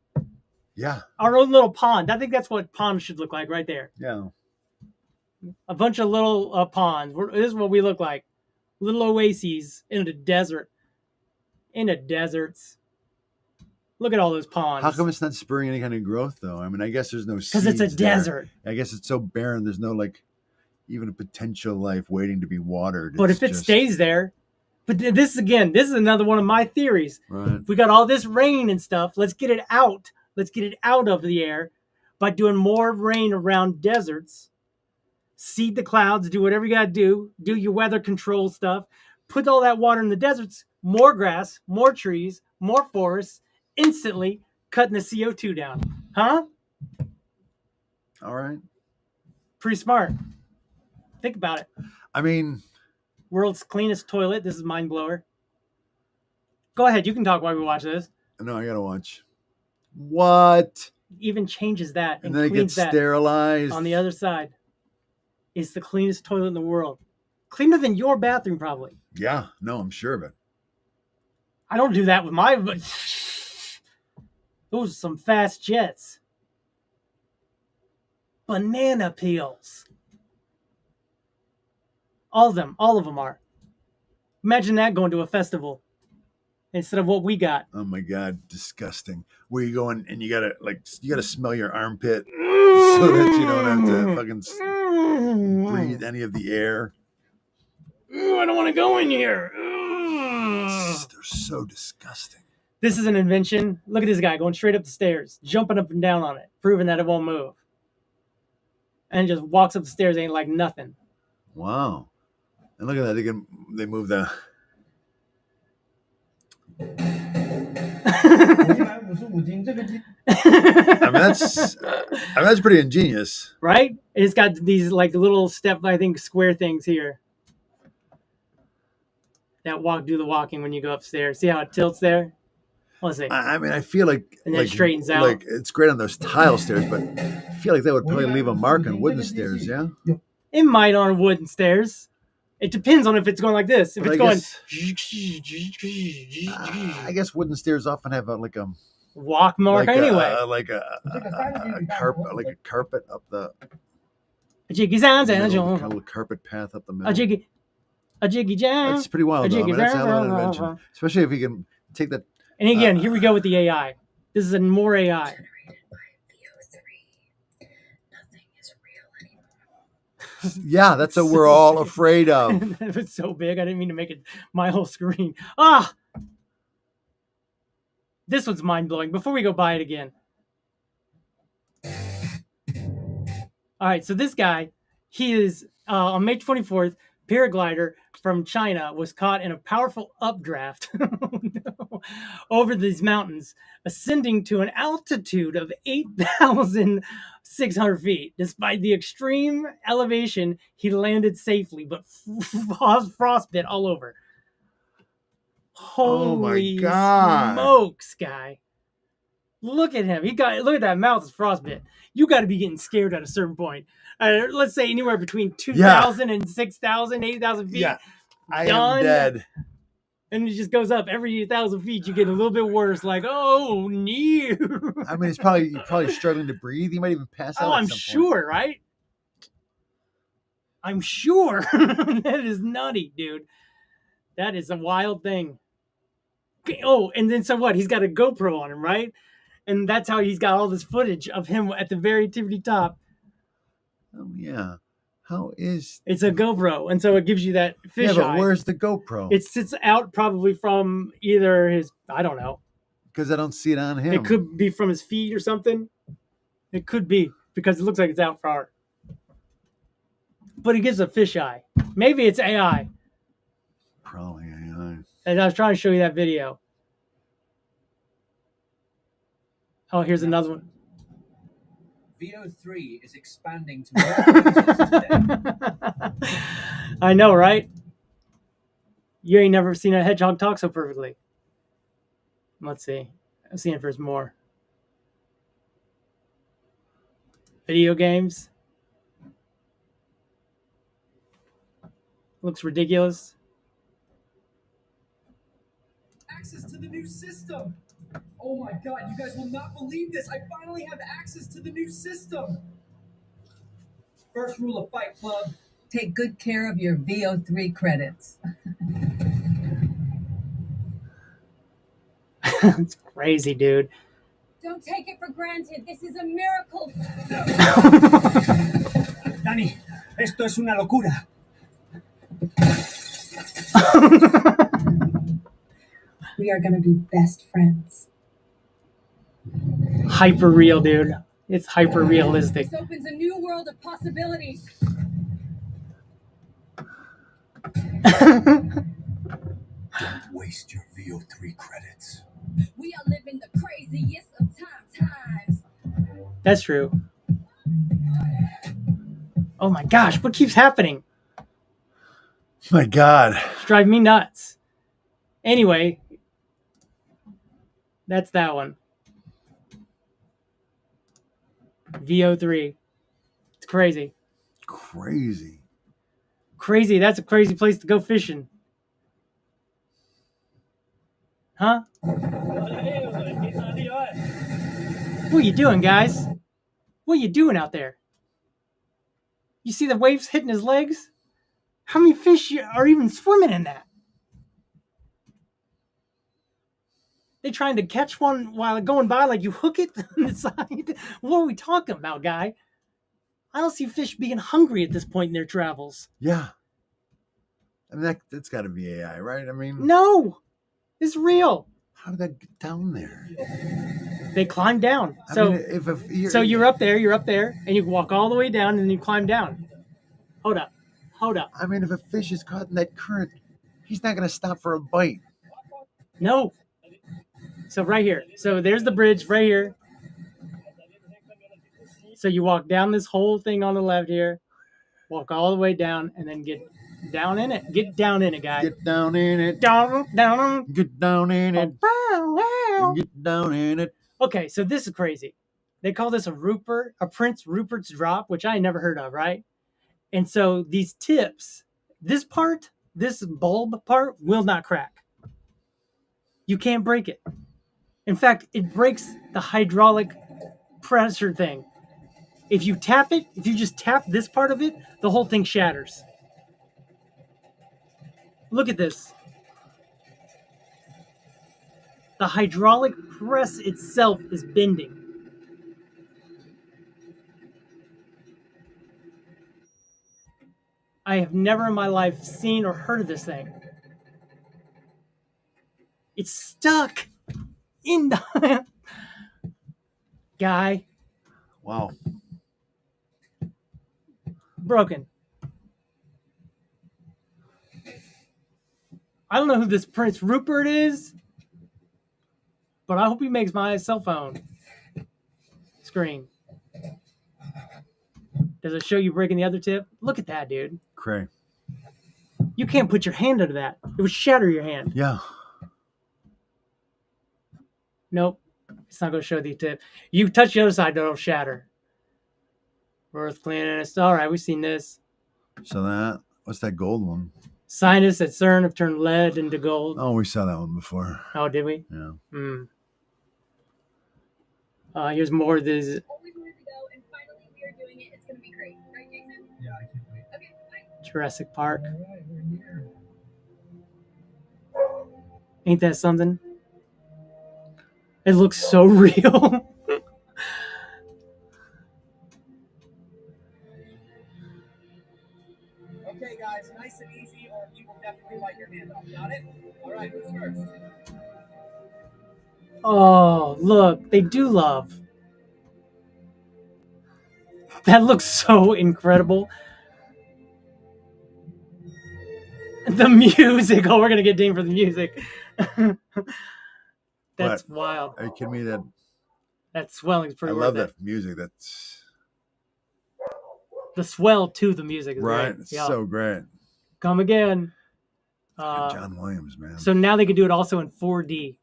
Yeah. Our own little pond. I think that's what ponds should look like right there. Yeah. A bunch of little ponds. This is what we look like. Little oases in the desert. In the deserts. Look at all those ponds. How come it's not spurring any kind of growth, though? I mean, I guess there's no seeds. Because it's a desert. I guess it's so barren. There's no, even a potential life waiting to be watered. But if it stays there, but this is another one of my theories. Right. We got all this rain and stuff. Let's get it out. Let's get it out of the air by doing more rain around deserts. Seed the clouds. Do whatever you got to do. Do your weather control stuff. Put all that water in the deserts. More grass, more trees, more forests. Instantly cutting the CO2 down. Huh? All right. Pretty smart. Think about it. I mean, world's cleanest toilet. This is mind blower. Go ahead. You can talk while we watch this. No, I got to watch. What? Even changes that. And then it gets sterilized. On the other side. It's the cleanest toilet in the world. Cleaner than your bathroom, probably. Yeah. No, I'm sure of it. I don't do that with my... Those are some fast jets. Banana peels. All of them are. Imagine that going to a festival instead of what we got. Oh my God, disgusting. Where you going and you gotta smell your armpit so that you don't have to fucking breathe any of the air. Ooh, I don't want to go in here. They're so disgusting. This is an invention. Look at this guy going straight up the stairs, jumping up and down on it, proving that it won't move. And just walks up the stairs, ain't like nothing. Wow. And look at that. They move the... that's pretty ingenious. Right? It's got these little square things here. That do the walking when you go upstairs. See how it tilts there? Let's see. I mean, I feel like... And then it straightens out. It's great on those tile stairs, but I feel like that would probably leave a mark on wooden stairs, yeah? It might on wooden stairs. It depends on if it's going like this. If it's going... I guess wooden stairs often have a walk mark anyway. A carpet up the... A jiggy sounds and a kind of a carpet path up the middle. A jiggy jam. That's pretty wild, though. I mean, that's a hell of an invention. Especially if you can take that... And again, here we go with the AI. This is a more AI. Generated by VO3. Nothing is real anymore. Yeah, that's what we're all afraid of. It's so big, I didn't mean to make it my whole screen. This one's mind-blowing. Before we go by it again. All right, so this guy, he is, on May 24th, paraglider from China was caught in a powerful updraft over these mountains, ascending to an altitude of 8,600 feet. Despite the extreme elevation, he landed safely, but frostbit all over. Holy smokes, guy. Look at him. Look at that mouth is frostbit. You got to be getting scared at a certain point. Let's say anywhere between 2,000 and 6,000, 8,000 feet. Yeah, I am dead. And it just goes up every 1,000 feet. You get a little bit worse. Like, oh, no. I mean, you're probably struggling to breathe. You might even pass out. Oh, I'm sure, right? I'm sure. That is nutty, dude. That is a wild thing. Oh, and then so what? He's got a GoPro on him, right? And that's how he's got all this footage of him at the very tippity top. Oh, yeah. It's a GoPro, and so it gives you that fisheye. Yeah, but where's the GoPro? It sits out probably from either his, I don't know. Because I don't see it on him. It could be from his feet or something. It could be because it looks like it's out far. But he gives a fisheye. Maybe it's AI. Probably AI. And I was trying to show you that video. Oh, here's another one. VO3 is expanding to more regions today. I know, right? You ain't never seen a hedgehog talk so perfectly. Let's see. I'm seeing if there's more. Video games. Looks ridiculous. Access to the new system. Oh my god, you guys will not believe this. I finally have access to the new system. First rule of Fight Club. Take good care of your VO3 credits. It's crazy, dude. Don't take it for granted. This is a miracle. Dani, esto es una locura. We are going to be best friends. Hyper real, dude. It's hyper realistic. This opens a new world of possibilities. Don't waste your VO3 credits. We are living the craziest of times. That's true. Oh my gosh, what keeps happening? My God. It's driving me nuts. Anyway, that's that one. VO3. It's crazy. Crazy. Crazy. That's a crazy place to go fishing. Huh? What are you doing, guys? What are you doing out there? You see the waves hitting his legs? How many fish are even swimming in that? They trying to catch one while going by like you hook it on the side? What are we talking about, guy? I don't see fish being hungry at this point in their travels. Yeah. I mean, that's got to be AI, right? I mean... No! It's real. How did that get down there? They climb down. So, so you're up there, and you can walk all the way down, and then you climb down. Hold up. I mean, if a fish is caught in that current, he's not going to stop for a bite. No. So right here. So there's the bridge right here. So you walk down this whole thing on the left here, walk all the way down, and then get down in it. Get down in it, guy. Get down in it. Down. Get down in it. Get down in it. Okay, so this is crazy. They call this a Prince Rupert's drop, which I never heard of, right? And so these tips, this bulb part will not crack. You can't break it. In fact, it breaks the hydraulic pressure thing. If you just tap this part of it, the whole thing shatters. Look at this. The hydraulic press itself is bending. I have never in my life seen or heard of this thing. It's stuck in the guy. Wow. Broken. I don't know who this Prince Rupert is, but I hope he makes my cell phone screen. Does it show you breaking the other tip? Look at that, dude. Cray. You can't put your hand under that. It would shatter your hand. Yeah. Nope. It's not going to show the tip. You touch the other side, it'll shatter. Worth cleanliness. All right, we've seen this. So what's that gold one? Scientists at CERN have turned lead into gold. Oh, we saw that one before. Oh, did we? Yeah. Here's more of this. Always wanted to go, and finally we are doing it. It's going to be great. Right, Jason? Yeah, I can't wait. Okay, bye. Jurassic Park. All right, we're here. Ain't that something? It looks so real. Okay, guys, nice and easy, or he will definitely bite your hand off. Got it? All right, who's first? Oh, look, they do love. That looks so incredible. The music. Oh, we're gonna get dinged for the music. That's But, wild. Are you kidding me? That swelling's pretty I worth love it. that music. That's The swell to the music is right. great. It's so great. Come again. John Williams, man. So now they can do it also in 4D.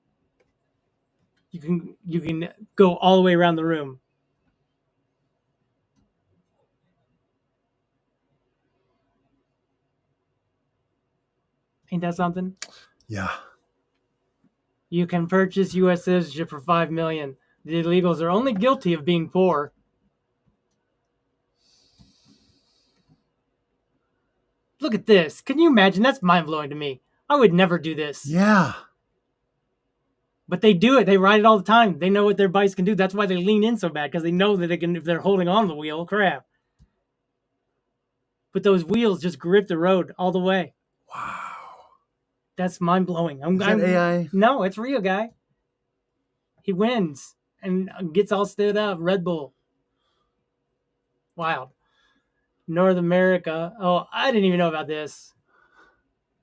You can go all the way around the room. Ain't that something? Yeah. You can purchase U.S. citizenship for $5 million. The illegals are only guilty of being poor. Look at this. Can you imagine? That's mind-blowing to me. I would never do this. Yeah. But they do it. They ride it all the time. They know what their bikes can do. That's why they lean in so bad, because they know that they can, if they're holding on the wheel, crap. But those wheels just grip the road all the way. Wow. That's mind-blowing. Is that AI? No, it's real, guy. He wins and gets all stood up. Red Bull. Wild. North America. Oh, I didn't even know about this.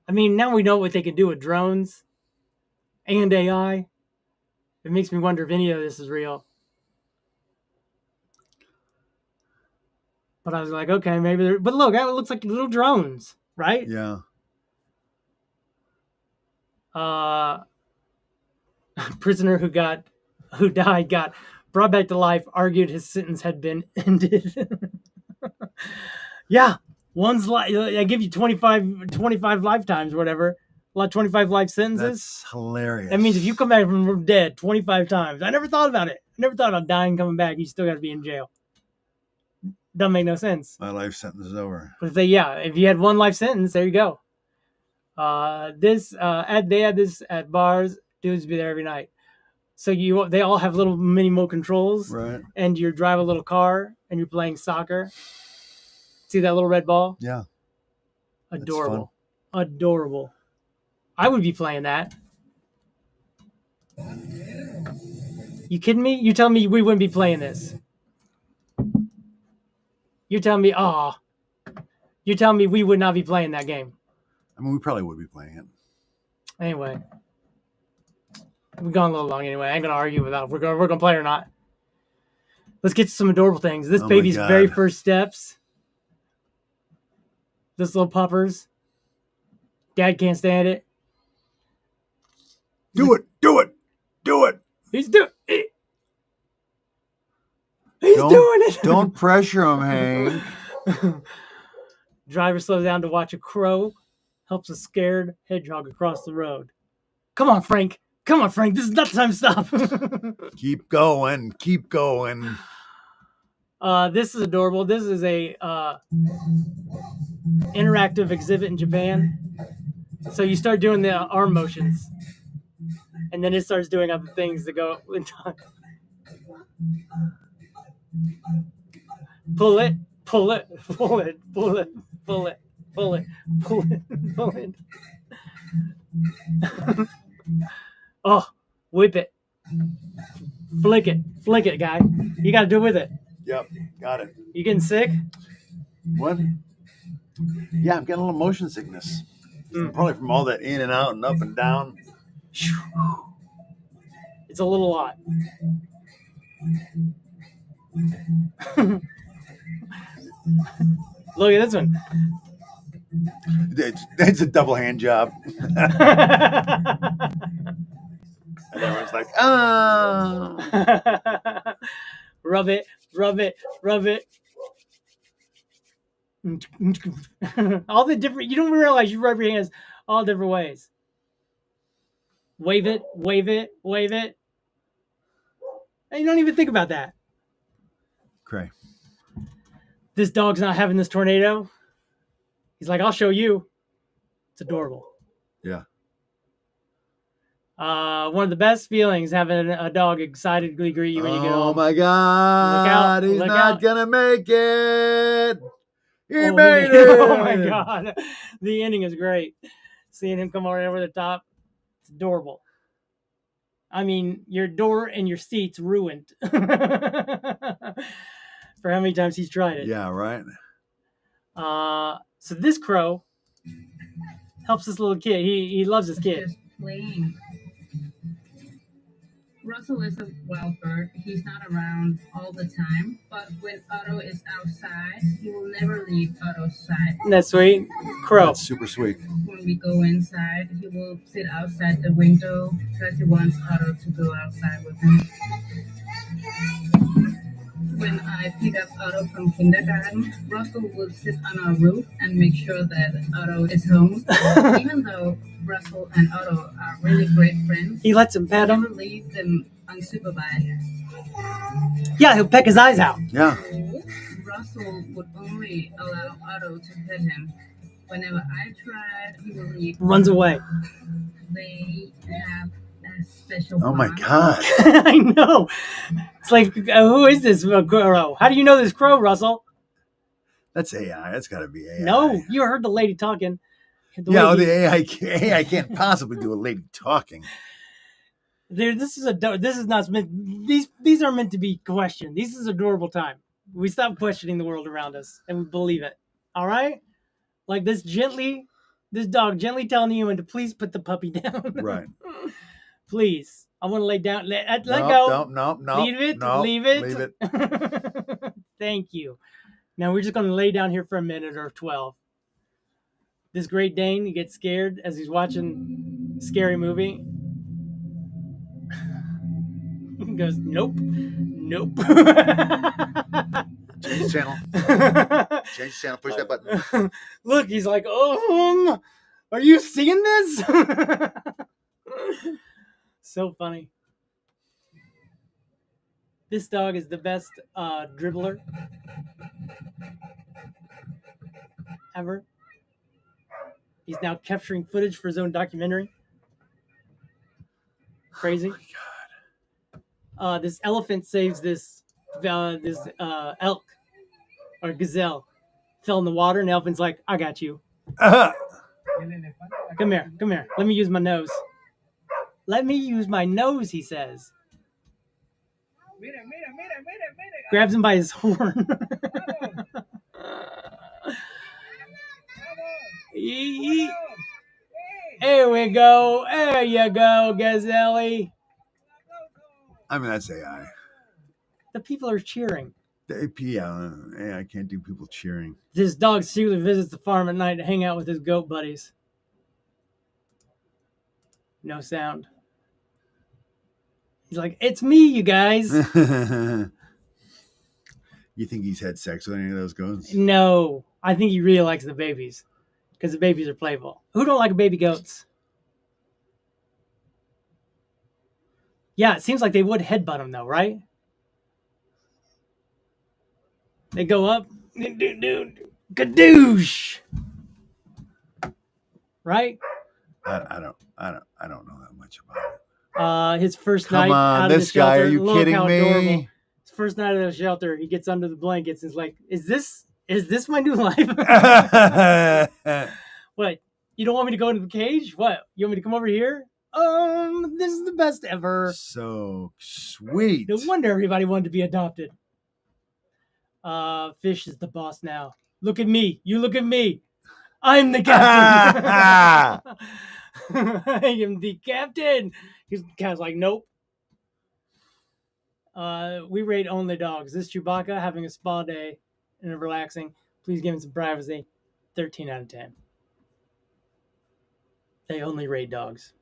I mean, now we know what they can do with drones and AI. It makes me wonder if any of this is real. But I was like, okay, maybe they're... But look, it looks like little drones, right? Yeah. Prisoner who died got brought back to life, argued his sentence had been ended. Yeah. One's like, I give you 25 lifetimes or whatever. 25 life sentences. That's hilarious. That means if you come back from dead 25 times, I never thought about it. I never thought about dying, coming back. You still got to be in jail. Doesn't make no sense. My life sentence is over. But if you had one life sentence, there you go. They had this at bars. Dudes be there every night. So they all have little mini mo controls. Right. And you drive a little car and you're playing soccer. See that little red ball? Yeah. Adorable. Adorable. I would be playing that. You kidding me? You telling me we wouldn't be playing this? You're telling me, you're telling me we would not be playing that game. I mean, we probably would be playing it. Anyway. We've gone a little long anyway. I ain't going to argue about if we're going to play or not. Let's get to some adorable things. This baby's very first steps. This little puppers. Dad can't stand it. Do it. Do it. Do it. He's doing it. He's doing it. Don't pressure him, Hank. Driver slows down to watch a crow. Helps a scared hedgehog across the road. Come on, Frank. Come on, Frank. This is not the time to stop. Keep going. Keep going. This is adorable. This is a interactive exhibit in Japan. So you start doing the arm motions. And then it starts doing other things to go in time. Pull it, pull it, pull it, pull it, pull it, pull it, pull it, pull it. Oh, whip it. Flick it, guy. You got to do it with it. Yep, got it. You getting sick? What? Yeah, I'm getting a little motion sickness. Probably from all that in and out and up and down. It's a little lot. Look at this one. It's a double hand job. And everyone's like, Rub it, rub it, rub it. All the different, you don't realize you rub your hands all different ways. Wave it, wave it, wave it. And you don't even think about that. Cray. This dog's not having this tornado. He's like, I'll show you. It's adorable. Yeah. One of the best feelings, having a dog excitedly greet you when you get home. Oh my God. He's not going to make it. He made it. Oh my God. The ending is great. Seeing him come over the top. It's adorable. I mean, your door and your seat's ruined. For how many times he's tried it. Yeah, right. So this crow helps this little kid. He loves his kid. Just playing. Russell is a wild bird. He's not around all the time, but when Otto is outside, he will never leave Otto's side. Isn't that sweet? Crow. That's super sweet. When we go inside, he will sit outside the window because he wants Otto to go outside with him. When I pick up Otto from kindergarten, Russell will sit on our roof and make sure that Otto is home. Even though Russell and Otto are really great friends, He lets him pet him. never leave them unsupervised. Yeah, he'll peck his eyes out. Yeah. Russell would only allow Otto to pet him. Whenever I tried, he would leave. Runs away. They have a special Oh my bond. God. I know. It's like, who is this crow? How do you know this crow, Russell? That's AI. That's got to be AI. No, you heard the lady talking. Yeah, the AI can't possibly do a lady talking. Dude, this is not meant. These are meant to be questioned. This is adorable time. We stop questioning the world around us and we believe it. All right, like this dog gently telling you to please put the puppy down. Right. Please, I want to lay down. Let Nope, go. Nope. Leave it. Nope, Leave it. Leave it. Thank you. Now we're just going to lay down here for a minute or 12. This Great Dane, he gets scared as he's watching a scary movie. He goes, nope. Change the channel. Change the channel. Push that button. Look, he's like, are you seeing this? So funny. This dog is the best dribbler ever. He's now capturing footage for his own documentary. Crazy. Oh my God. This elephant saves this elk or gazelle. Fell in the water, and the elephant's like, I got you. Come here. Let me use my nose. He says. Grabs him by his horn. Here we go. There you go, Gazelle. I mean, that's AI. The people are cheering. Yeah, AI can't do people cheering. This dog secretly visits the farm at night to hang out with his goat buddies. No sound. He's like, it's me, you guys. You think he's had sex with any of those goats? No, I think he really likes the babies because the babies are playful. Who don't like baby goats? Yeah, it seems like they would headbutt him though, right? They go up, kadoosh, right? I don't know that much about it. His first Come night on, out of this the shelter. guy, are you Look kidding how me? adorable. His first night of the shelter, he gets under the blankets and is like, is this my new life? What? You don't want me to go into the cage? What? You want me to come over here? This is the best ever. So sweet. No wonder everybody wanted to be adopted. Fish is the boss now. Look at me. You look at me. I'm the captain. I am the captain. His cat's like, nope. We rate only dogs. This Chewbacca having a spa day and relaxing. Please give him some privacy. 13 out of 10. They only rate dogs.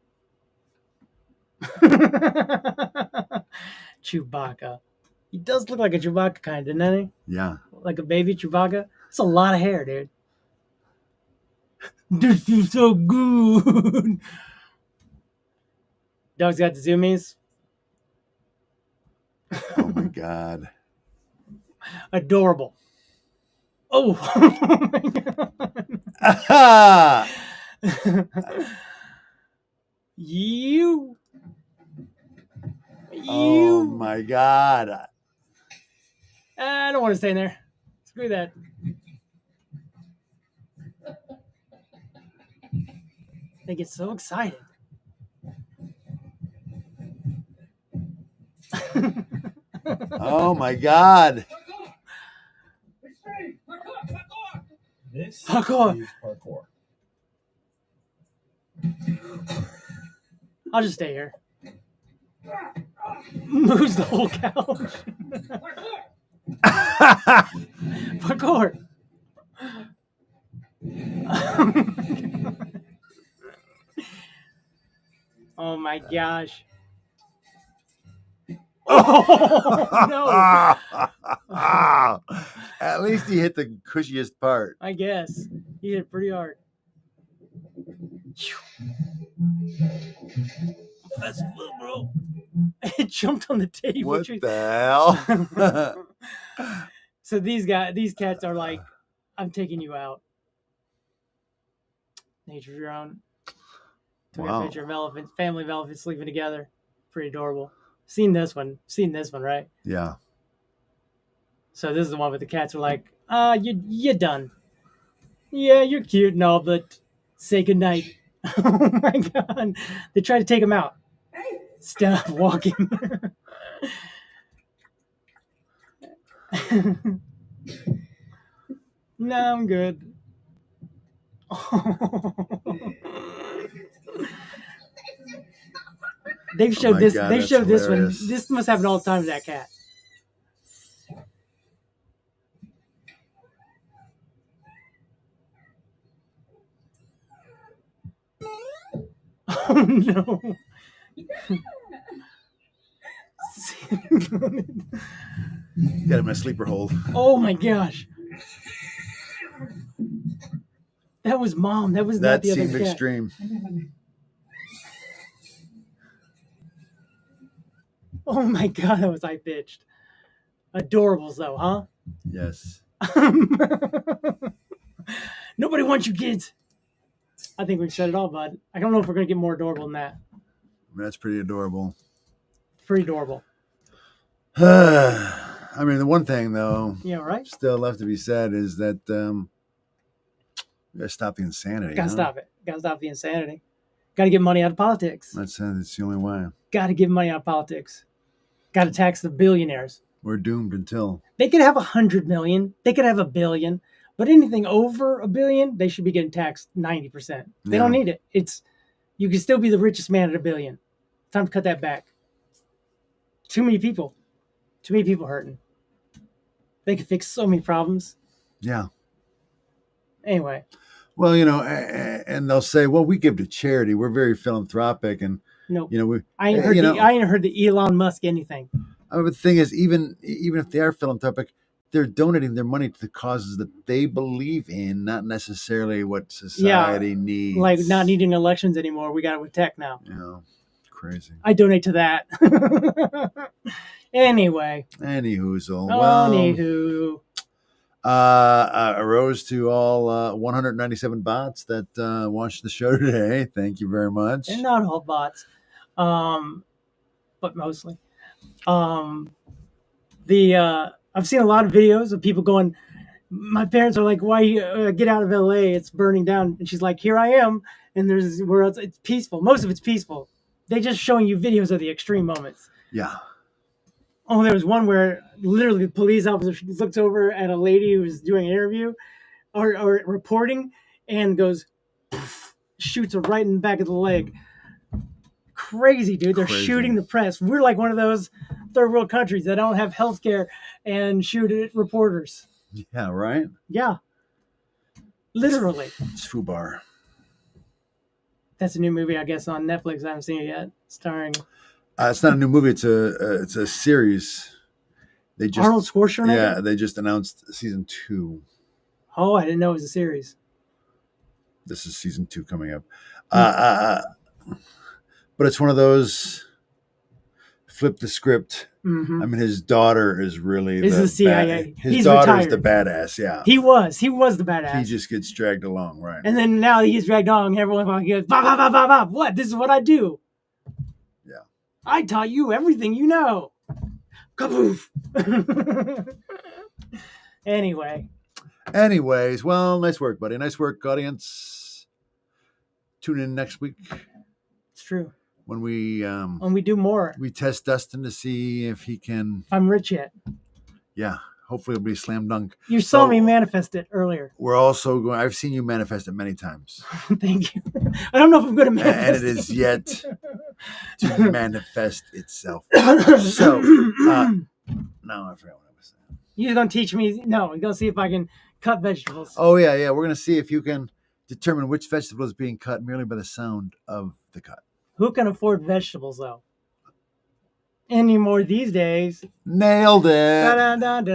Chewbacca. He does look like a Chewbacca kind, doesn't he? Yeah. Like a baby Chewbacca. It's a lot of hair, dude. This is so good. Dog's got the zoomies. Oh my God. Adorable. Oh. You. Oh my God. I don't want to stay in there. Screw that. They get so excited. Oh my God. This Parkour. is parkour. I'll just stay here. Moves the whole couch. Parkour. Oh my gosh. Oh no. At least he hit the cushiest part. I guess. He hit it pretty hard. That's bro. It jumped on the table. What the hell? So these cats are like, I'm taking you out. Nature's your own. Took a picture of elephants, family of elephants sleeping together. Pretty adorable. Seen this one, right? Yeah. So this is the one with the cats are like, you're done. Yeah, you're cute and all, but say goodnight. Oh my God. They try to take him out. Stop walking. No, I'm good. They've showed this. God, They've showed this one. hilarious. This must happen all the time to that cat. Oh no. Got him in a sleeper hold. Oh my gosh. That was Mom. That was not the other cat. That seemed extreme. Oh my God, that was high pitched. Adorables though, huh? Yes. Nobody wants you kids. I think we've said it all, bud. I don't know if we're gonna get more adorable than that. That's pretty adorable. Pretty adorable. I mean, the one thing though, Yeah, right. still left to be said is that we gotta stop the insanity. Gotta stop it. Gotta stop the insanity. Gotta get money out of politics. That's the only way. Gotta get money out of politics. Gotta tax the billionaires. We're doomed until They could have 100 million. They could have 1 billion. But anything over 1 billion, they should be getting taxed 90%. They don't need it. You can still be the richest man at 1 billion. Time to cut that back. Too many people. Too many people hurting. They could fix so many problems. Yeah. Anyway. Well, and they'll say, "Well, we give to charity. We're very philanthropic." And no, I ain't heard the Elon Musk anything. I mean, the thing is, even if they are philanthropic, they're donating their money to the causes that they believe in, not necessarily what society needs. Like not needing elections anymore. We got it with tech now. Crazy. I donate to that. Anyway. Anyhoozle. Anywho. A rose to all 197 bots that watched the show today. Thank you very much. And not all bots, but mostly. I've seen a lot of videos of people going, my parents are like, why get out of LA? It's burning down. And she's like, here I am. And there's where it's peaceful. Most of it's peaceful. They just showing you videos of the extreme moments. Yeah. Oh, there was one where literally the police officer looks over at a lady who was doing an interview or reporting and goes, poof, shoots her right in the back of the leg. Crazy, dude. They're shooting the press. We're like one of those third world countries that don't have healthcare and shoot at reporters. Yeah, right? Yeah. Literally. It's FUBAR. That's a new movie, I guess, on Netflix. I haven't seen it yet. Starring... it's not a new movie. It's a series. They just Arnold Schwarzenegger? Yeah, they just announced season 2. Oh, I didn't know it was a series. This is season 2 coming up. But it's one of those flip the script. Mm-hmm. I mean, his daughter is really the CIA. His daughter is the badass. Yeah, he was the badass. He just gets dragged along, right? And then now he gets dragged along. And everyone goes, bah, bah, bah, bah, bah. What? This is what I do. Yeah, I taught you everything you know. Kaboof. Anyways, well, nice work, buddy. Nice work, audience. Tune in next week. It's true. when we do more. We test Dustin to see if he can. If I'm rich yet. Yeah, hopefully it'll be slam dunk. You saw me manifest it earlier. We're also going. I've seen you manifest it many times. Thank you. I don't know if I'm good at manifesting. And it is yet to manifest itself. So now I forgot what I was saying. You're gonna teach me? No, we're gonna see if I can cut vegetables. Oh yeah. We're gonna see if you can determine which vegetable is being cut merely by the sound of the cut. Who can afford vegetables though? Anymore these days. Nailed it. Da, da, da, da.